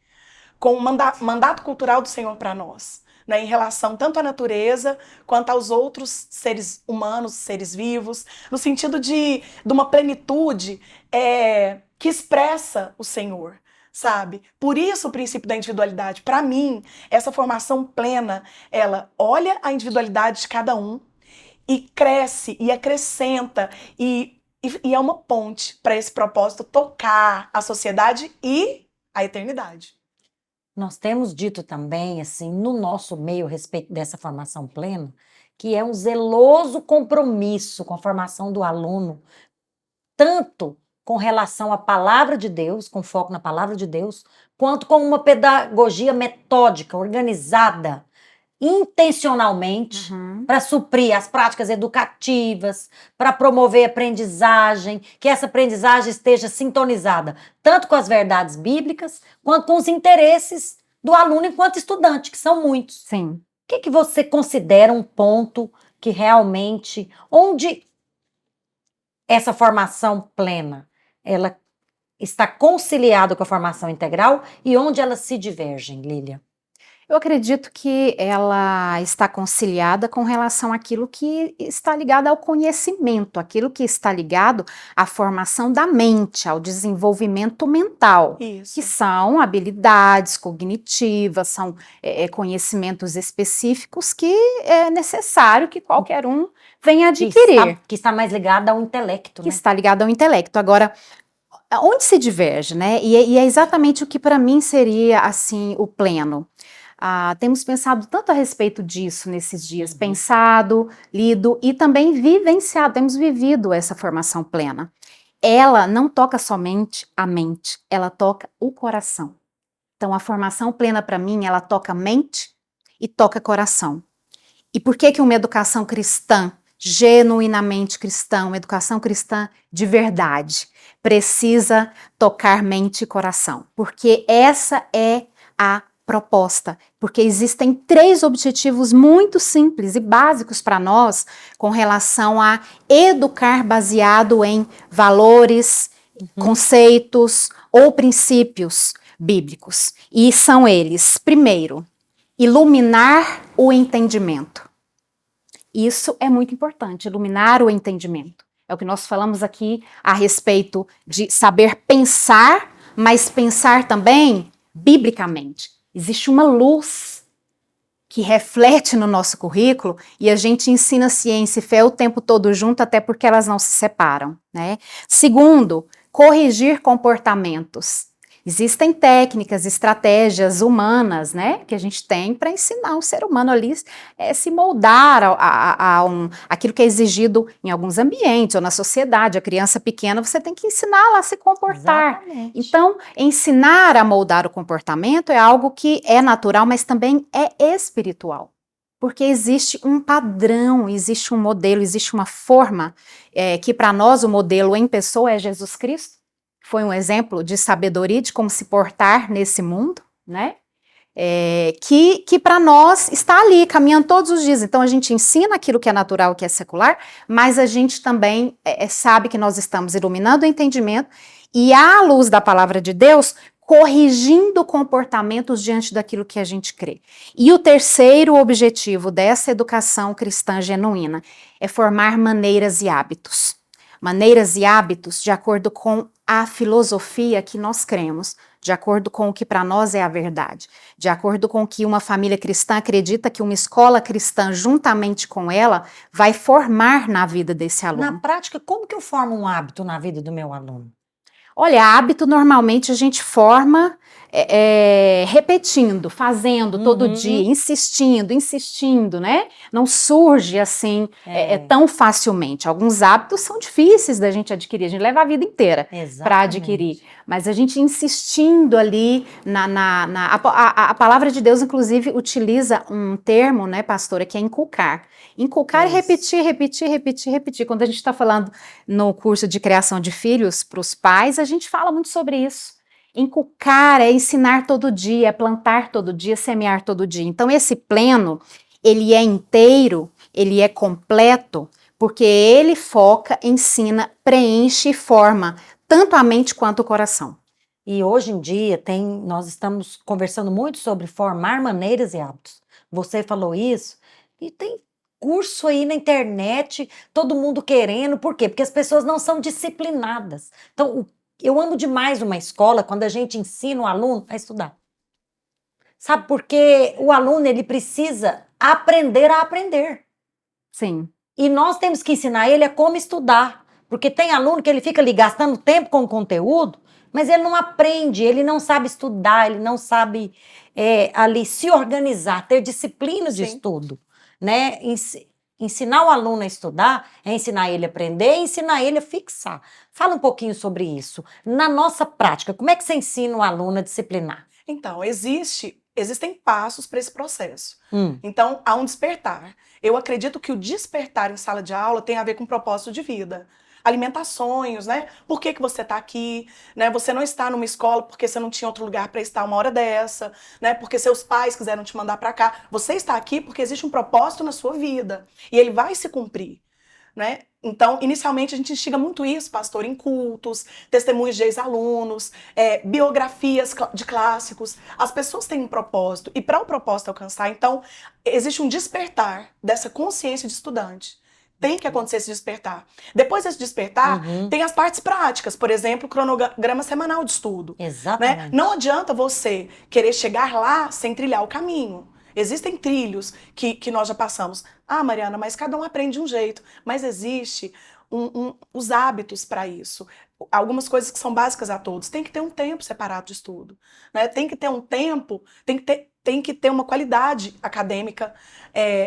com o mandato cultural do Senhor para nós, né, em relação tanto à natureza quanto aos outros seres humanos, seres vivos, no sentido de uma plenitude que expressa o Senhor, sabe? Por isso o princípio da individualidade. Para mim, essa formação plena, ela olha a individualidade de cada um, e cresce, e acrescenta, e é uma ponte para esse propósito tocar a sociedade e a eternidade. Nós temos dito também, assim, no nosso meio, a respeito dessa formação plena, que é um zeloso compromisso com a formação do aluno, tanto com relação à palavra de Deus, com foco na palavra de Deus, quanto com uma pedagogia metódica, organizada, intencionalmente, para suprir as práticas educativas, para promover a aprendizagem, que essa aprendizagem esteja sintonizada tanto com as verdades bíblicas, quanto com os interesses do aluno enquanto estudante, que são muitos. Sim. O que você considera um ponto que realmente, onde essa formação plena, ela está conciliada com a formação integral e onde elas se divergem, Lília? Eu acredito que ela está conciliada com relação àquilo que está ligado ao conhecimento, aquilo que está ligado à formação da mente, ao desenvolvimento mental, Isso. que são habilidades cognitivas, são conhecimentos específicos que é necessário que qualquer um venha adquirir. Que está mais ligado ao intelecto, Que né? está ligado ao intelecto. Agora, onde se diverge, né? E é exatamente o que para mim seria, assim, o pleno. Temos pensado tanto a respeito disso nesses dias, pensado, lido e também vivenciado, temos vivido essa formação plena. Ela não toca somente a mente, ela toca o coração. Então, a formação plena para mim, ela toca mente e toca coração. E por que uma educação cristã, genuinamente cristã, uma educação cristã de verdade, precisa tocar mente e coração? Porque essa é a proposta, porque existem 3 objetivos muito simples e básicos para nós com relação a educar baseado em valores, conceitos ou princípios bíblicos. E são eles, primeiro, iluminar o entendimento. Isso é muito importante, iluminar o entendimento. É o que nós falamos aqui a respeito de saber pensar, mas pensar também biblicamente. Existe uma luz que reflete no nosso currículo e a gente ensina ciência e fé o tempo todo junto, até porque elas não se separam, né? Segundo, corrigir comportamentos. Existem técnicas, estratégias humanas, né, que a gente tem para ensinar o ser humano ali se moldar aquilo que é exigido em alguns ambientes ou na sociedade. A criança pequena, você tem que ensiná-la a se comportar. Exatamente. Então, ensinar a moldar o comportamento é algo que é natural, mas também é espiritual. Porque existe um padrão, existe um modelo, existe uma forma, que para nós o modelo em pessoa é Jesus Cristo. Foi um exemplo de sabedoria, de como se portar nesse mundo, né? Que para nós está ali, caminhando todos os dias. Então a gente ensina aquilo que é natural, que é secular, mas a gente também sabe que nós estamos iluminando o entendimento e, à luz da palavra de Deus, corrigindo comportamentos diante daquilo que a gente crê. E o terceiro objetivo dessa educação cristã genuína é formar maneiras e hábitos. Maneiras e hábitos de acordo com a filosofia que nós cremos, de acordo com o que para nós é a verdade, de acordo com o que uma família cristã acredita que uma escola cristã, juntamente com ela, vai formar na vida desse aluno. Na prática, como que eu formo um hábito na vida do meu aluno? Olha, hábito normalmente a gente forma repetindo, fazendo todo dia, insistindo, né? Não surge assim tão facilmente. Alguns hábitos são difíceis da gente adquirir, a gente leva a vida inteira para adquirir. Mas a gente insistindo ali a palavra de Deus, inclusive, utiliza um termo, né, pastora, que é inculcar. Inculcar é repetir. Quando a gente está falando no curso de criação de filhos para os pais, a gente fala muito sobre isso. Inculcar é ensinar todo dia, é plantar todo dia, semear todo dia. Então esse pleno, ele é inteiro, ele é completo, porque ele foca, ensina, preenche e forma tanto a mente quanto o coração. E hoje em dia nós estamos conversando muito sobre formar maneiras e hábitos. Você falou isso e tem curso aí na internet, todo mundo querendo. Por quê? Porque as pessoas não são disciplinadas. Então, eu amo demais uma escola quando a gente ensina o aluno a estudar. Sabe, porque o aluno, ele precisa aprender a aprender. Sim. E nós temos que ensinar ele a como estudar. Porque tem aluno que ele fica ali gastando tempo com o conteúdo, mas ele não aprende, ele não sabe estudar, ele não sabe ali se organizar, ter disciplina de estudo, né? ensinar o aluno a estudar é ensinar ele a aprender e ensinar ele a fixar. Fala um pouquinho sobre isso. Na nossa prática, como é que você ensina o aluno a disciplinar? Então, existem passos para esse processo. Então, há um despertar. Eu acredito que o despertar em sala de aula tem a ver com propósito de vida. Alimentar sonhos, né? Por que que você está aqui? Né? Você não está numa escola porque você não tinha outro lugar para estar uma hora dessa, né? Porque seus pais quiseram te mandar para cá. Você está aqui porque existe um propósito na sua vida e ele vai se cumprir, né? Então, inicialmente, a gente instiga muito isso, pastor, em cultos, testemunhos de ex-alunos, biografias de clássicos. As pessoas têm um propósito, e para o propósito alcançar, então, existe um despertar dessa consciência de estudante. Tem que acontecer esse despertar. Depois desse despertar, tem as partes práticas, por exemplo, o cronograma semanal de estudo. Exatamente. Né? Não adianta você querer chegar lá sem trilhar o caminho. Existem trilhos que nós já passamos. Ah, Mariana, mas cada um aprende de um jeito. Mas existe os hábitos para isso. Algumas coisas que são básicas a todos. Tem que ter um tempo separado de estudo. Né? Tem que ter um tempo, tem que ter uma qualidade acadêmica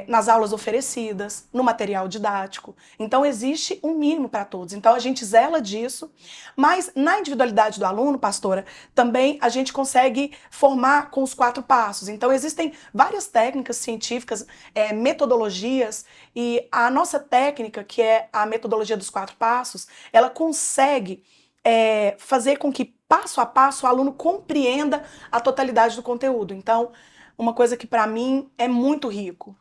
nas aulas oferecidas, no material didático. Então, existe um mínimo para todos. Então, a gente zela disso. Mas, na individualidade do aluno, pastora, também a gente consegue formar com os 4 passos. Então, existem várias técnicas científicas, metodologias, e a nossa técnica, que é a metodologia dos 4 passos, ela consegue fazer com que, passo a passo, o aluno compreenda a totalidade do conteúdo. Então, uma coisa que para mim é muito rico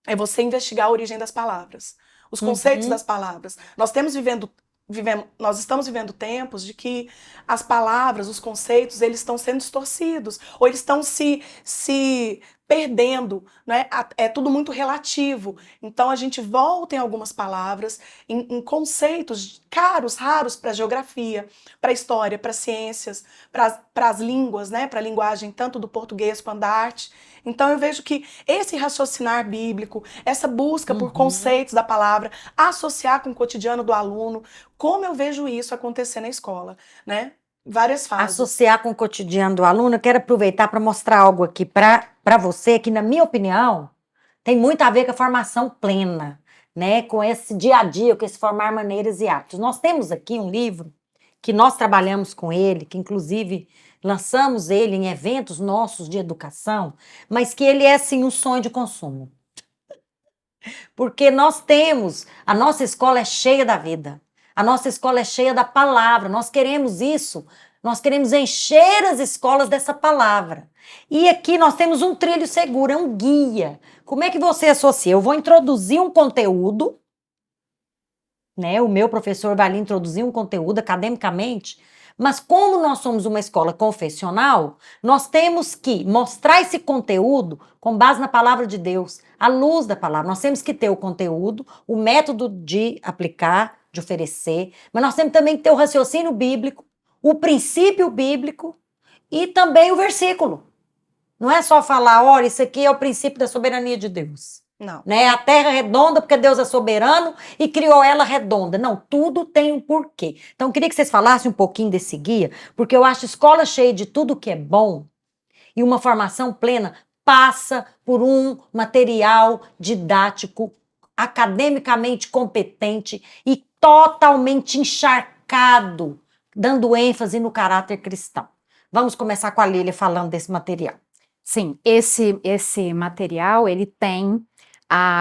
é você investigar a origem das palavras, os conceitos das palavras. Nós estamos vivendo tempos de que as palavras, os conceitos, eles estão sendo distorcidos, ou eles estão se perdendo, né? É tudo muito relativo. Então, a gente volta em algumas palavras, em conceitos caros, raros para a geografia, para a história, para as ciências, para as línguas, né? Para a linguagem tanto do português quanto da arte. Então, eu vejo que esse raciocinar bíblico, essa busca por conceitos da palavra, associar com o cotidiano do aluno, como eu vejo isso acontecer na escola, né? Várias fases. Associar com o cotidiano do aluno, eu quero aproveitar para mostrar algo aqui para você, que na minha opinião, tem muito a ver com a formação plena, né? Com esse dia a dia, com esse formar maneiras e hábitos. Nós temos aqui um livro que nós trabalhamos com ele, que inclusive lançamos ele em eventos nossos de educação, mas que ele é, assim, um sonho de consumo. Porque a nossa escola é cheia da vida. A nossa escola é cheia da palavra. Nós queremos isso. Nós queremos encher as escolas dessa palavra. E aqui nós temos um trilho seguro, é um guia. Como é que você associa? Eu vou introduzir um conteúdo, né? O meu professor vai ali introduzir um conteúdo academicamente, mas como nós somos uma escola confessional, nós temos que mostrar esse conteúdo com base na palavra de Deus, à luz da palavra. Nós temos que ter o conteúdo, o método de aplicar, de oferecer, mas nós temos também que ter o raciocínio bíblico, o princípio bíblico e também o versículo. Não é só falar, olha, isso aqui é o princípio da soberania de Deus. Não. Né? A terra é redonda porque Deus é soberano e criou ela redonda. Não, tudo tem um porquê. Então, eu queria que vocês falassem um pouquinho desse guia, porque eu acho escola cheia de tudo que é bom e uma formação plena passa por um material didático academicamente competente e totalmente encharcado, dando ênfase no caráter cristão. Vamos começar com a Lília falando desse material. Sim, esse material, ele tem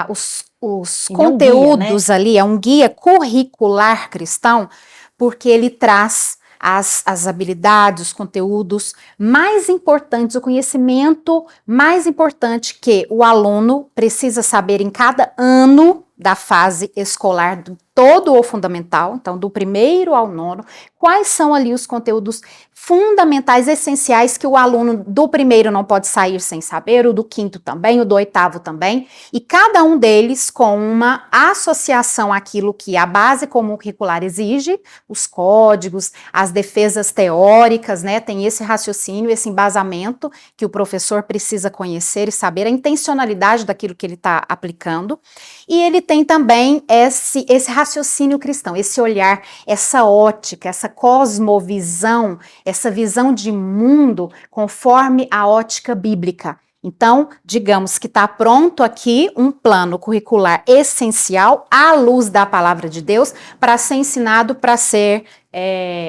os Ele é um conteúdos guia, né? ali, é um guia curricular cristão, porque ele traz as habilidades, os conteúdos mais importantes, o conhecimento mais importante que o aluno precisa saber em cada ano da fase escolar, todo o fundamental, então do 1º ao 9º, quais são ali os conteúdos fundamentais, essenciais, que o aluno do 1º não pode sair sem saber, o do 5º também, o do 8º também, e cada um deles com uma associação àquilo que a base comum curricular exige, os códigos, as defesas teóricas, né, tem esse raciocínio, esse embasamento que o professor precisa conhecer e saber a intencionalidade daquilo que ele está aplicando, e ele tem também esse raciocínio cristão, esse olhar, essa ótica, essa cosmovisão, essa visão de mundo conforme a ótica bíblica. Então, digamos que está pronto aqui um plano curricular essencial à luz da palavra de Deus para ser ensinado, para ser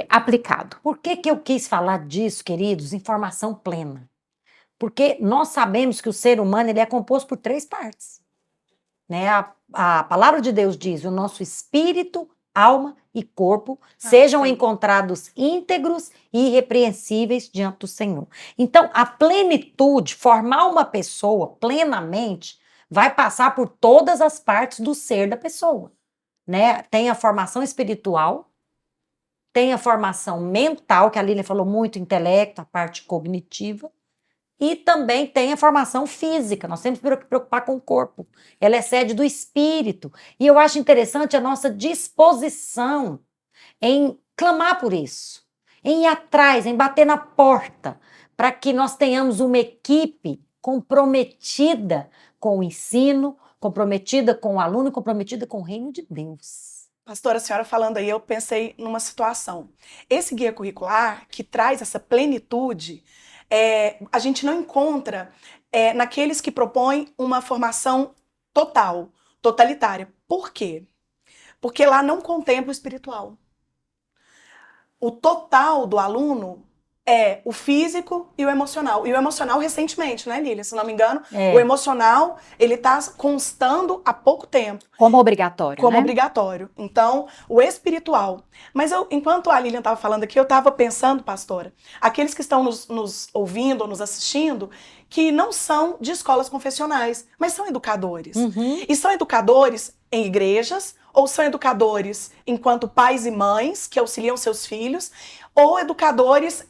aplicado. Por que que eu quis falar disso, queridos? Informação plena. Porque nós sabemos que o ser humano ele é composto por 3 partes. Né? A palavra de Deus diz: o nosso espírito, alma e corpo sejam sim. encontrados íntegros e irrepreensíveis diante do Senhor. Então, a plenitude, formar uma pessoa plenamente, vai passar por todas as partes do ser da pessoa. Né? Tem a formação espiritual, tem a formação mental, que a Lília falou muito, intelecto, a parte cognitiva, e também tem a formação física. Nós temos que preocupar com o corpo. Ela é sede do espírito. E eu acho interessante a nossa disposição em clamar por isso, em ir atrás, em bater na porta, para que nós tenhamos uma equipe comprometida com o ensino, comprometida com o aluno, comprometida com o reino de Deus. Pastora, a senhora falando aí, eu pensei numa situação. Esse guia curricular que traz essa plenitude, a gente não encontra naqueles que propõem uma formação total, totalitária. Por quê? Porque lá não contempla o espiritual. O total do aluno é o físico e o emocional. E o emocional recentemente, né, Lília? Se não me engano, o emocional, ele está constando há pouco tempo. Como obrigatório, Como né? obrigatório. Então, o espiritual. Mas enquanto a Lilian estava falando aqui, eu estava pensando, pastora, aqueles que estão nos ouvindo ou nos assistindo, que não são de escolas confessionais, mas são educadores. Uhum. E são educadores em igrejas, ou são educadores enquanto pais e mães que auxiliam seus filhos, ou educadores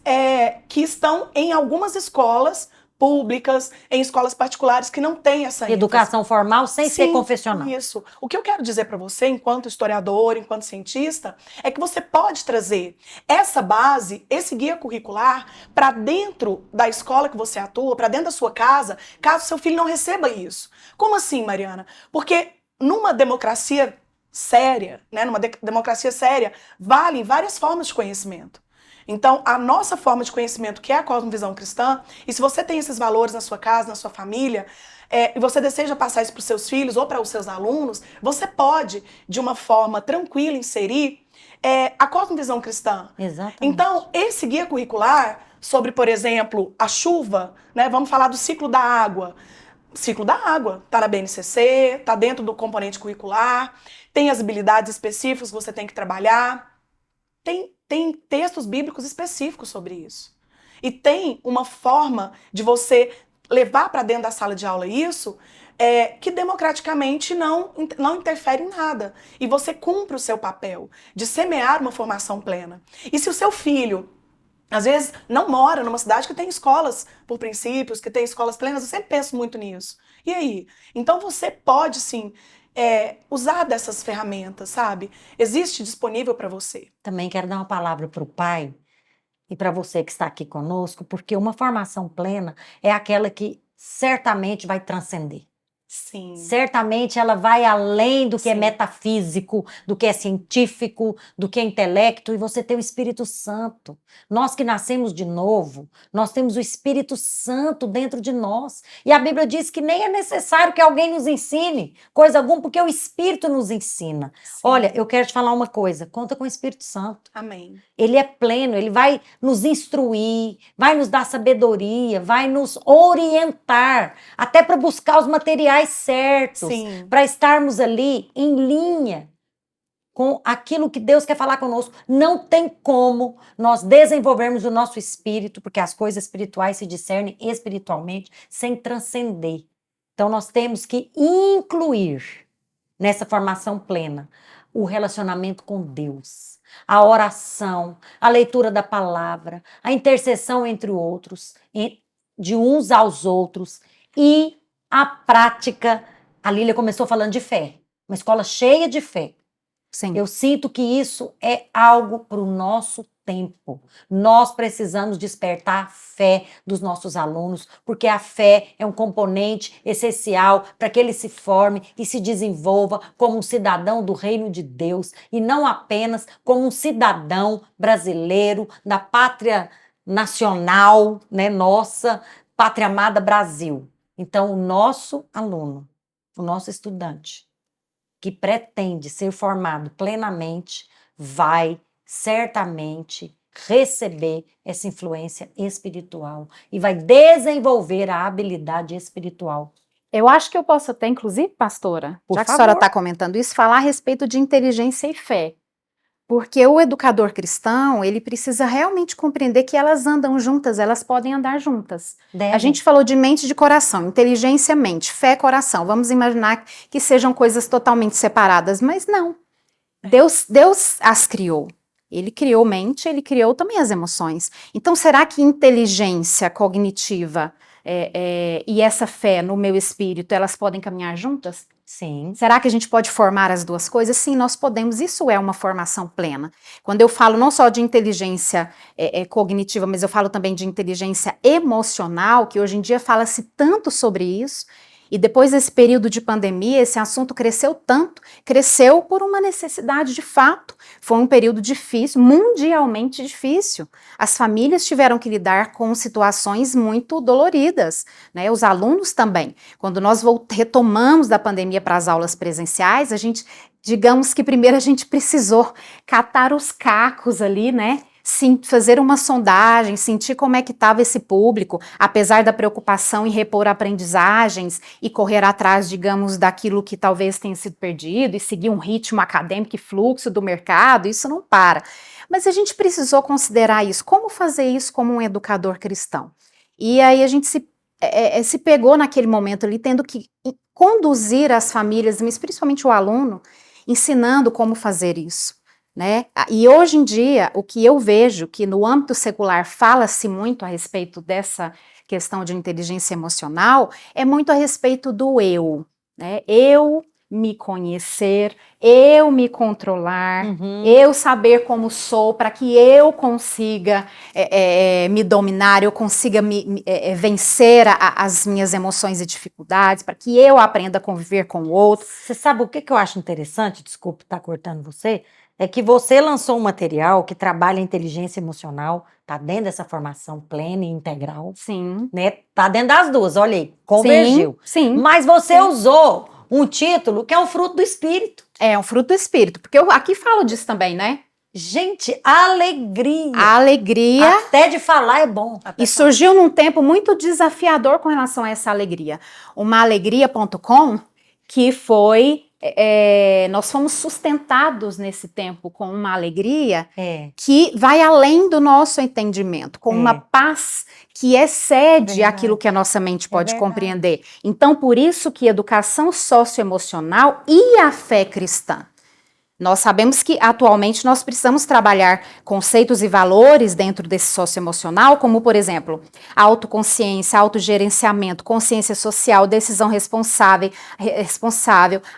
que estão em algumas escolas públicas, em escolas particulares que não têm essa educação formal sem ser confessional. Isso. O que eu quero dizer para você, enquanto historiador, enquanto cientista, é que você pode trazer essa base, esse guia curricular, para dentro da escola que você atua, para dentro da sua casa, caso seu filho não receba isso. Como assim, Mariana? Porque numa democracia séria, né, democracia séria, valem várias formas de conhecimento. Então, a nossa forma de conhecimento, que é a cosmovisão cristã, e se você tem esses valores na sua casa, na sua família, e você deseja passar isso para os seus filhos ou para os seus alunos, você pode, de uma forma tranquila, inserir a cosmovisão cristã. Exatamente. Então, esse guia curricular sobre, por exemplo, a chuva, né, vamos falar do ciclo da água. Ciclo da água, está na BNCC, está dentro do componente curricular, tem as habilidades específicas que você tem que trabalhar, tem textos bíblicos específicos sobre isso. E tem uma forma de você levar para dentro da sala de aula isso que democraticamente não interfere em nada. E você cumpre o seu papel de semear uma formação plena. E se o seu filho, às vezes, não mora numa cidade que tem escolas por princípios, que tem escolas plenas, eu sempre penso muito nisso. E aí? Então você pode, sim, usar dessas ferramentas, sabe? Existe disponível para você. Também quero dar uma palavra para o pai e para você que está aqui conosco, porque uma formação plena é aquela que certamente vai transcender. Sim. Certamente ela vai além do que é Sim. metafísico, do que é científico, do que é intelecto, e você tem o Espírito Santo. Nós que nascemos de novo, nós temos o Espírito Santo dentro de nós. E a Bíblia diz que nem é necessário que alguém nos ensine coisa alguma, porque o Espírito nos ensina. Sim. Olha, eu quero te falar uma coisa, conta com o Espírito Santo. Amém. Ele é pleno, ele vai nos instruir, vai nos dar sabedoria, vai nos orientar, até para buscar os materiais certos, para estarmos ali em linha com aquilo que Deus quer falar conosco. Não tem como nós desenvolvermos o nosso espírito, porque as coisas espirituais se discernem espiritualmente, sem transcender. Então nós temos que incluir nessa formação plena o relacionamento com Deus, a oração, a leitura da palavra, a intercessão entre outros, de uns aos outros, e a prática. A Lília começou falando de fé, uma escola cheia de fé. Sim. Eu sinto que isso é algo para o nosso tempo. Nós precisamos despertar a fé dos nossos alunos, porque a fé é um componente essencial para que ele se forme e se desenvolva como um cidadão do reino de Deus, e não apenas como um cidadão brasileiro da pátria nacional, né, nossa pátria amada Brasil. Então, o nosso aluno, o nosso estudante, que pretende ser formado plenamente, vai certamente receber essa influência espiritual e vai desenvolver a habilidade espiritual. Eu acho que eu posso até, inclusive, pastora, Por já que a senhora favor. está comentando isso, falar a respeito de inteligência e fé. Porque o educador cristão, ele precisa realmente compreender que elas andam juntas, elas podem andar juntas. Devem. A gente falou de mente e de coração, inteligência, mente, fé, coração. Vamos imaginar que sejam coisas totalmente separadas, mas não. Deus as criou. Ele criou mente, ele criou também as emoções. Então, será que inteligência cognitiva e essa fé no meu espírito, elas podem caminhar juntas? Sim. Será que a gente pode formar as duas coisas? Sim, nós podemos. Isso é uma formação plena. Quando eu falo não só de inteligência cognitiva, mas eu falo também de inteligência emocional, que hoje em dia fala-se tanto sobre isso, e depois desse período de pandemia, esse assunto cresceu tanto, cresceu por uma necessidade de fato. Foi um período difícil, mundialmente difícil. As famílias tiveram que lidar com situações muito doloridas, né? Os alunos também. Quando nós retomamos da pandemia para as aulas presenciais, a gente, digamos que primeiro a gente precisou catar os cacos ali, né? Sim, fazer uma sondagem, sentir como é que estava esse público, apesar da preocupação em repor aprendizagens e correr atrás, digamos, daquilo que talvez tenha sido perdido e seguir um ritmo acadêmico e fluxo do mercado, isso não para. Mas a gente precisou considerar isso, como fazer isso como um educador cristão. E aí a gente se pegou naquele momento ali, tendo que conduzir as famílias, mas principalmente o aluno, ensinando como fazer isso. Né? E hoje em dia, o que eu vejo que no âmbito secular fala-se muito a respeito dessa questão de inteligência emocional, é muito a respeito do eu, né? Eu me conhecer, eu me controlar, eu saber como sou, para que eu consiga me dominar, eu consiga vencer as minhas emoções e dificuldades, para que eu aprenda a conviver com o outro. Você sabe o que eu acho interessante? Desculpe estar cortando você. É que você lançou um material que trabalha a inteligência emocional, tá dentro dessa formação plena e integral. Sim. Né? Tá dentro das duas, olha aí, convergiu. Sim. Mas você usou um título que é um fruto do espírito. É um fruto do espírito, porque eu aqui falo disso também, né? Gente, alegria. A alegria. Até de falar é bom. E surgiu num tempo muito desafiador com relação a essa alegria. Uma alegria.com, que foi... nós fomos sustentados nesse tempo com uma alegria que vai além do nosso entendimento, com uma paz que excede aquilo que a nossa mente pode compreender. Então, por isso que educação socioemocional e a fé cristã. Nós sabemos que atualmente nós precisamos trabalhar conceitos e valores dentro desse socioemocional, como, por exemplo, autoconsciência, autogerenciamento, consciência social, decisão responsável,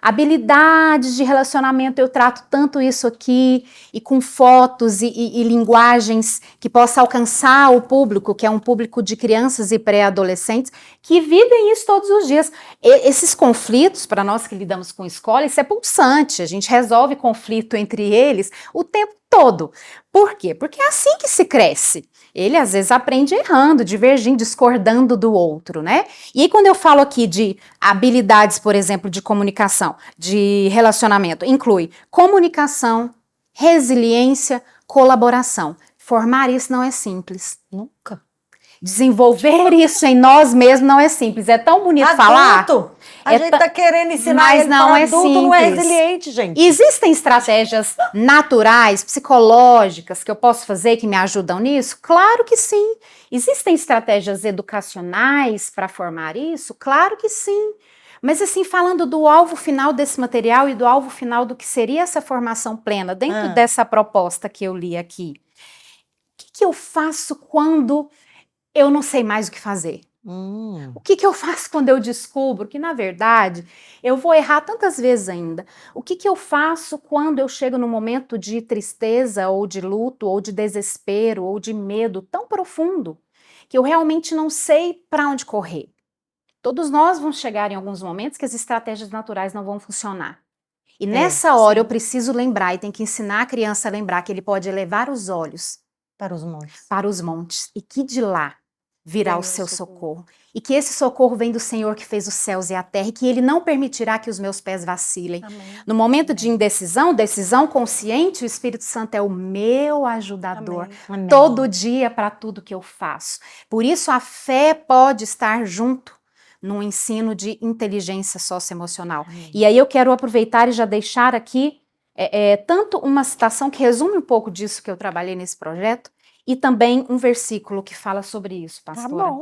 habilidades de relacionamento. Eu trato tanto isso aqui, e com fotos e linguagens que possa alcançar o público, que é um público de crianças e pré-adolescentes, que vivem isso todos os dias. Esses conflitos, para nós que lidamos com escola, isso é pulsante, a gente resolve conflito entre eles o tempo todo. Por quê? Porque é assim que se cresce. Ele às vezes aprende errando, divergindo, discordando do outro, né? E aí quando eu falo aqui de habilidades, por exemplo, de comunicação, de relacionamento, inclui comunicação, resiliência, colaboração. Formar isso não é simples. Nunca. Desenvolver isso em nós mesmos não é simples. É tão bonito falar. A gente tá querendo ensinar mas ele não para é adulto, simples. não é resiliente, gente. Existem estratégias naturais, psicológicas que eu posso fazer que me ajudam nisso? Claro que sim. Existem estratégias educacionais para formar isso? Claro que sim. Mas assim, falando do alvo final desse material e do alvo final do que seria essa formação plena, dentro dessa proposta que eu li aqui, o que eu faço quando eu não sei mais o que fazer? O que eu faço quando eu descubro que, na verdade, eu vou errar tantas vezes ainda? O que eu faço quando eu chego num momento de tristeza, ou de luto, ou de desespero, ou de medo tão profundo, que eu realmente não sei para onde correr? Todos nós vamos chegar em alguns momentos que as estratégias naturais não vão funcionar. E nessa hora eu preciso lembrar, e tem que ensinar a criança a lembrar que ele pode elevar os olhos para os montes. Para os montes, e que de lá virá o seu socorro. e que esse socorro vem do Senhor que fez os céus e a terra, e que Ele não permitirá que os meus pés vacilem. Amém. No momento de indecisão, decisão consciente, o Espírito Santo é o meu ajudador. Amém. Amém. Todo dia para tudo que eu faço. Por isso a fé pode estar junto no ensino de inteligência socioemocional. Amém. E aí eu quero aproveitar e já deixar aqui tanto uma citação que resume um pouco disso que eu trabalhei nesse projeto, e também um versículo que fala sobre isso, Tá pastora. bom.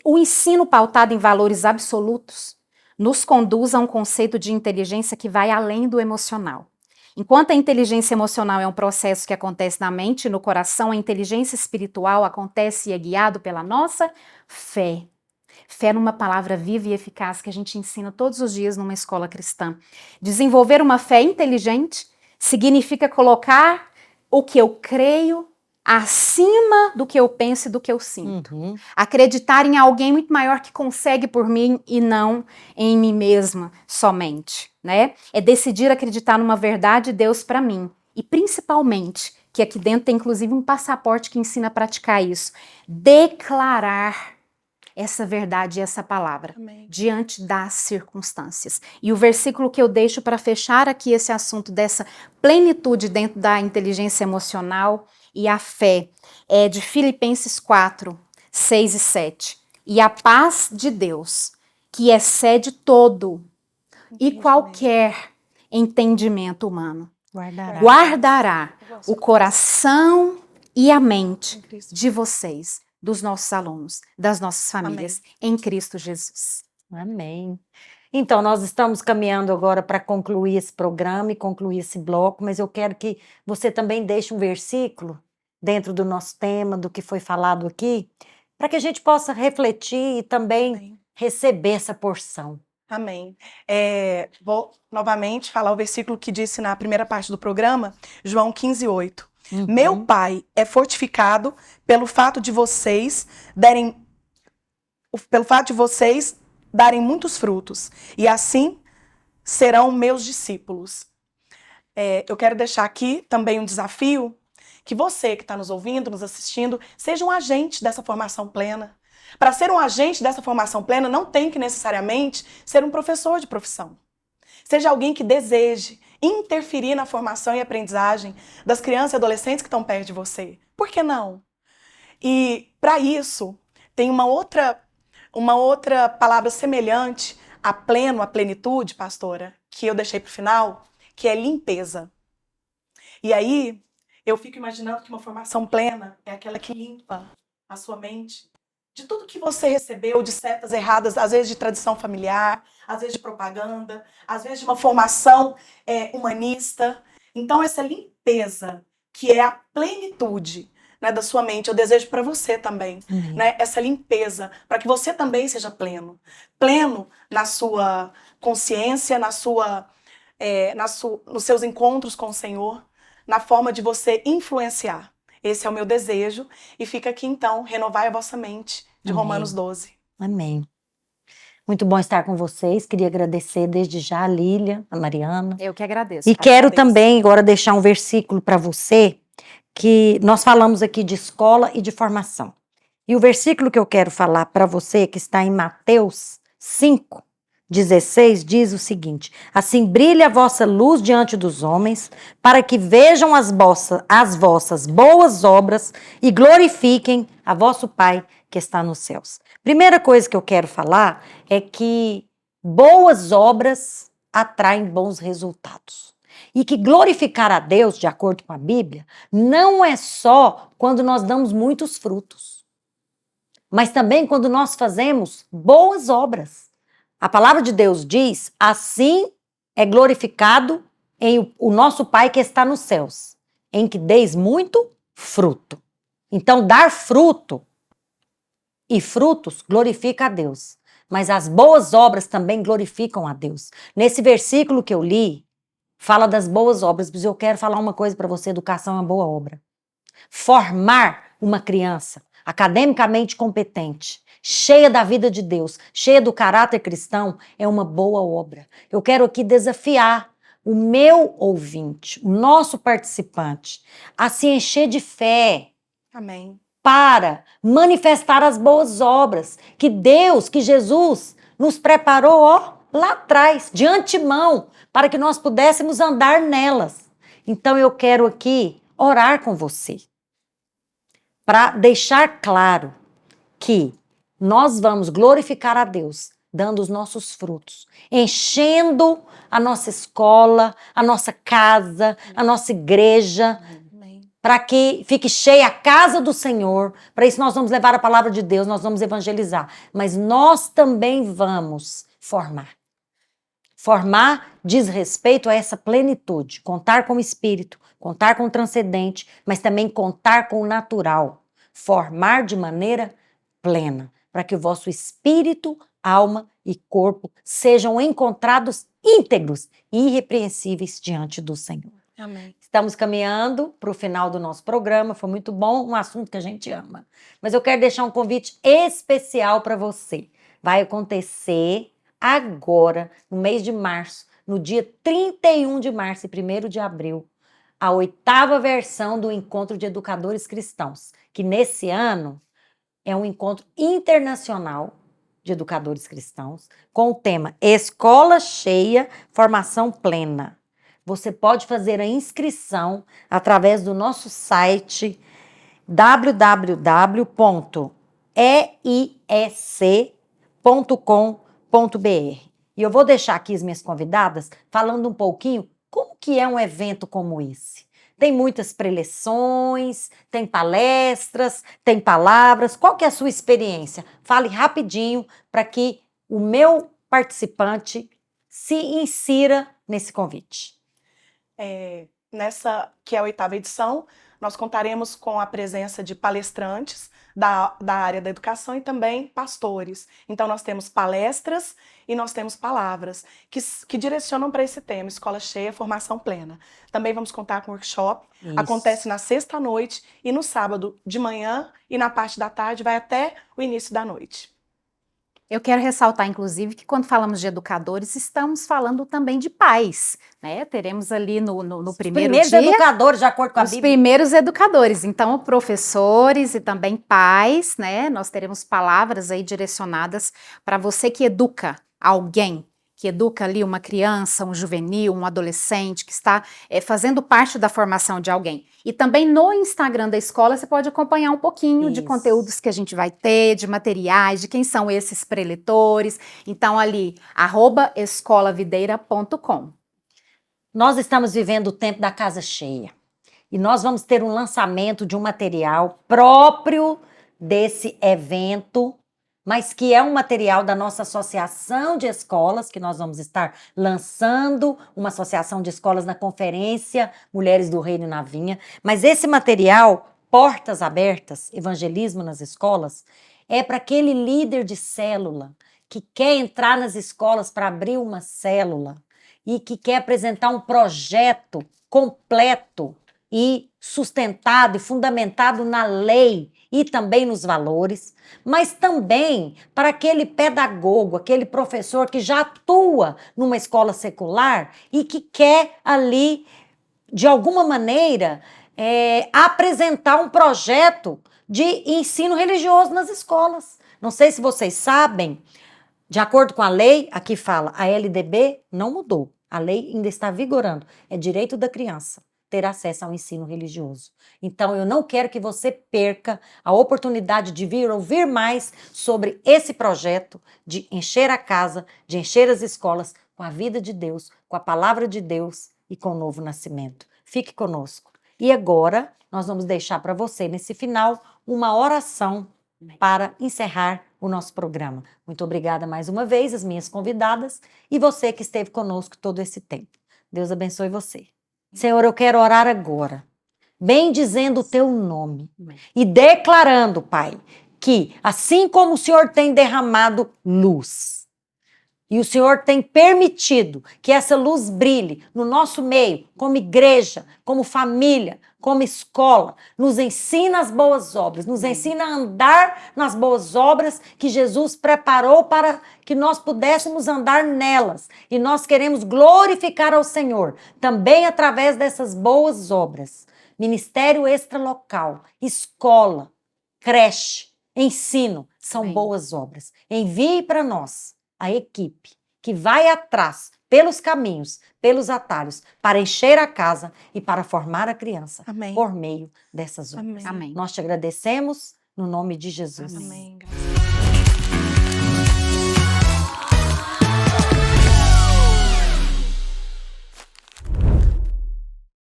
O ensino pautado em valores absolutos nos conduz a um conceito de inteligência que vai além do emocional. Enquanto a inteligência emocional é um processo que acontece na mente e no coração, a inteligência espiritual acontece e é guiado pela nossa fé. Fé numa palavra viva e eficaz que a gente ensina todos os dias numa escola cristã. Desenvolver uma fé inteligente significa colocar o que eu creio acima do que eu penso e do que eu sinto. Uhum. Acreditar em alguém muito maior que consegue por mim e não em mim mesma somente, né? É decidir acreditar numa verdade de Deus para mim. E principalmente, que aqui dentro tem inclusive um passaporte que ensina a praticar isso, declarar essa verdade e essa palavra Amém. diante das circunstâncias. E o versículo que eu deixo para fechar aqui esse assunto dessa plenitude dentro da inteligência emocional e a fé é de Filipenses 4, 6 e 7. E a paz de Deus, que excede todo e qualquer entendimento humano, guardará o coração e a mente de vocês, dos nossos alunos, das nossas famílias, em Cristo Jesus. Amém. Então, nós estamos caminhando agora para concluir esse programa e concluir esse bloco, mas eu quero que você também deixe um versículo dentro do nosso tema, do que foi falado aqui, para que a gente possa refletir e também Amém. receber essa porção. Amém. Vou novamente falar o versículo que disse na primeira parte do programa, João 15, 8. Uhum. Meu Pai é fortificado pelo fato de vocês darem muitos frutos, e assim serão meus discípulos. Eu quero deixar aqui também um desafio, que você que está nos ouvindo, nos assistindo, seja um agente dessa formação plena. Para ser um agente dessa formação plena, não tem que necessariamente ser um professor de profissão. Seja alguém que deseje interferir na formação e aprendizagem das crianças e adolescentes que estão perto de você. Por que não? E para isso, tem uma outra palavra semelhante a pleno, a plenitude, pastora, que eu deixei para o final, que é limpeza. E aí, eu fico imaginando que uma formação plena é aquela que limpa a sua mente de tudo que você recebeu, de setas erradas, às vezes de tradição familiar, às vezes de propaganda, às vezes de uma formação humanista. Então, essa limpeza, que é a plenitude, né, da sua mente, eu desejo para você também, né, essa limpeza, para que você também seja pleno. Pleno na sua consciência, nos seus encontros com o Senhor, na forma de você influenciar. Esse é o meu desejo. E fica aqui, então, renovai a vossa mente, de Amém. Romanos 12. Amém. Muito bom estar com vocês. Queria agradecer desde já a Lília, a Mariana. Eu que agradeço. E quero também agora deixar um versículo para você, que nós falamos aqui de escola e de formação. E o versículo que eu quero falar para você, que está em Mateus 5, 16, diz o seguinte: assim brilhe a vossa luz diante dos homens, para que vejam as vossas boas obras e glorifiquem a vosso Pai que está nos céus. Primeira coisa que eu quero falar é que boas obras atraem bons resultados. E que glorificar a Deus, de acordo com a Bíblia, não é só quando nós damos muitos frutos, mas também quando nós fazemos boas obras. A palavra de Deus diz: assim é glorificado o nosso Pai que está nos céus, em que deis muito fruto. Então, dar fruto e frutos glorifica a Deus, mas as boas obras também glorificam a Deus. Nesse versículo que eu li, fala das boas obras, mas eu quero falar uma coisa para você: educação é uma boa obra. Formar uma criança academicamente competente, cheia da vida de Deus, cheia do caráter cristão, é uma boa obra. Eu quero aqui desafiar o meu ouvinte, o nosso participante, a se encher de fé. Amém. para manifestar as boas obras que Deus, que Jesus nos preparou, ó, lá atrás, de antemão, para que nós pudéssemos andar nelas. Então eu quero aqui orar com você, para deixar claro que nós vamos glorificar a Deus, dando os nossos frutos, enchendo a nossa escola, a nossa casa, a nossa igreja, para que fique cheia a casa do Senhor. Para isso nós vamos levar a palavra de Deus, nós vamos evangelizar. Mas nós também vamos formar. Formar diz respeito a essa plenitude, contar com o Espírito, contar com o transcendente, mas também contar com o natural. Formar de maneira plena, para que o vosso espírito, alma e corpo sejam encontrados íntegros e irrepreensíveis diante do Senhor. Amém. Estamos caminhando para o final do nosso programa, foi muito bom, um assunto que a gente ama. Mas eu quero deixar um convite especial para você. Vai acontecer agora, no mês de março, no dia 31 de março e 1º de abril, a 8ª versão do Encontro de Educadores Cristãos, que nesse ano é um encontro internacional de educadores cristãos, com o tema Escola Cheia, Formação Plena. Você pode fazer a inscrição através do nosso site www.eiec.com.br. E eu vou deixar aqui as minhas convidadas falando um pouquinho como que é um evento como esse. Tem muitas preleções, tem palestras, tem palavras. Qual que é a sua experiência? Fale rapidinho para que o meu participante se insira nesse convite. Nessa, que é a 8ª edição, nós contaremos com a presença de palestrantes da área da educação e também pastores. Então, nós temos palestras e nós temos palavras que direcionam para esse tema, Escola Cheia, Formação Plena. Também vamos contar com workshop. Isso. Acontece na sexta-noite e no sábado de manhã, e na parte da tarde vai até o início da noite. Eu quero ressaltar, inclusive, que quando falamos de educadores, estamos falando também de pais, né? Teremos ali no primeiro Primeiros dia... educadores, de acordo com a Os Bíblia. primeiros educadores, então professores e também pais, né? Nós teremos palavras aí direcionadas para você que educa alguém, que educa ali uma criança, um juvenil, um adolescente, que está fazendo parte da formação de alguém. E também no Instagram da escola você pode acompanhar um pouquinho de conteúdos que a gente vai ter, de materiais, de quem são esses preletores. Então ali, @escolavideira.com. Nós estamos vivendo o tempo da casa cheia. E nós vamos ter um lançamento de um material próprio desse evento, mas que é um material da nossa associação de escolas, que nós vamos estar lançando, uma associação de escolas na conferência Mulheres do Reino na Vinha. Mas esse material, Portas Abertas, Evangelismo nas Escolas, é para aquele líder de célula que quer entrar nas escolas para abrir uma célula e que quer apresentar um projeto completo e sustentado e fundamentado na lei e também nos valores, mas também para aquele pedagogo, aquele professor que já atua numa escola secular e que quer ali, de alguma maneira, apresentar um projeto de ensino religioso nas escolas. Não sei se vocês sabem, de acordo com a lei, aqui fala, a LDB não mudou, a lei ainda está vigorando, é direito da criança ter acesso ao ensino religioso. Então, eu não quero que você perca a oportunidade de vir ouvir mais sobre esse projeto de encher a casa, de encher as escolas com a vida de Deus, com a palavra de Deus e com o novo nascimento. Fique conosco. E agora, nós vamos deixar para você, nesse final, uma oração para encerrar o nosso programa. Muito obrigada mais uma vez, as minhas convidadas, e você que esteve conosco todo esse tempo. Deus abençoe você. Senhor, eu quero orar agora, bendizendo o teu nome e declarando, Pai, que assim como o Senhor tem derramado luz, e o Senhor tem permitido que essa luz brilhe no nosso meio, como igreja, como família, como escola, nos ensina as boas obras, nos ensina a andar nas boas obras que Jesus preparou para que nós pudéssemos andar nelas. E nós queremos glorificar ao Senhor, também através dessas boas obras. Ministério extralocal, escola, creche, ensino, são Amém. boas obras. Envie para nós a equipe que vai atrás, pelos caminhos, pelos atalhos, para encher a casa e para formar a criança Amém. por meio dessas obras. Amém. Amém. Nós te agradecemos no nome de Jesus. Amém. Graças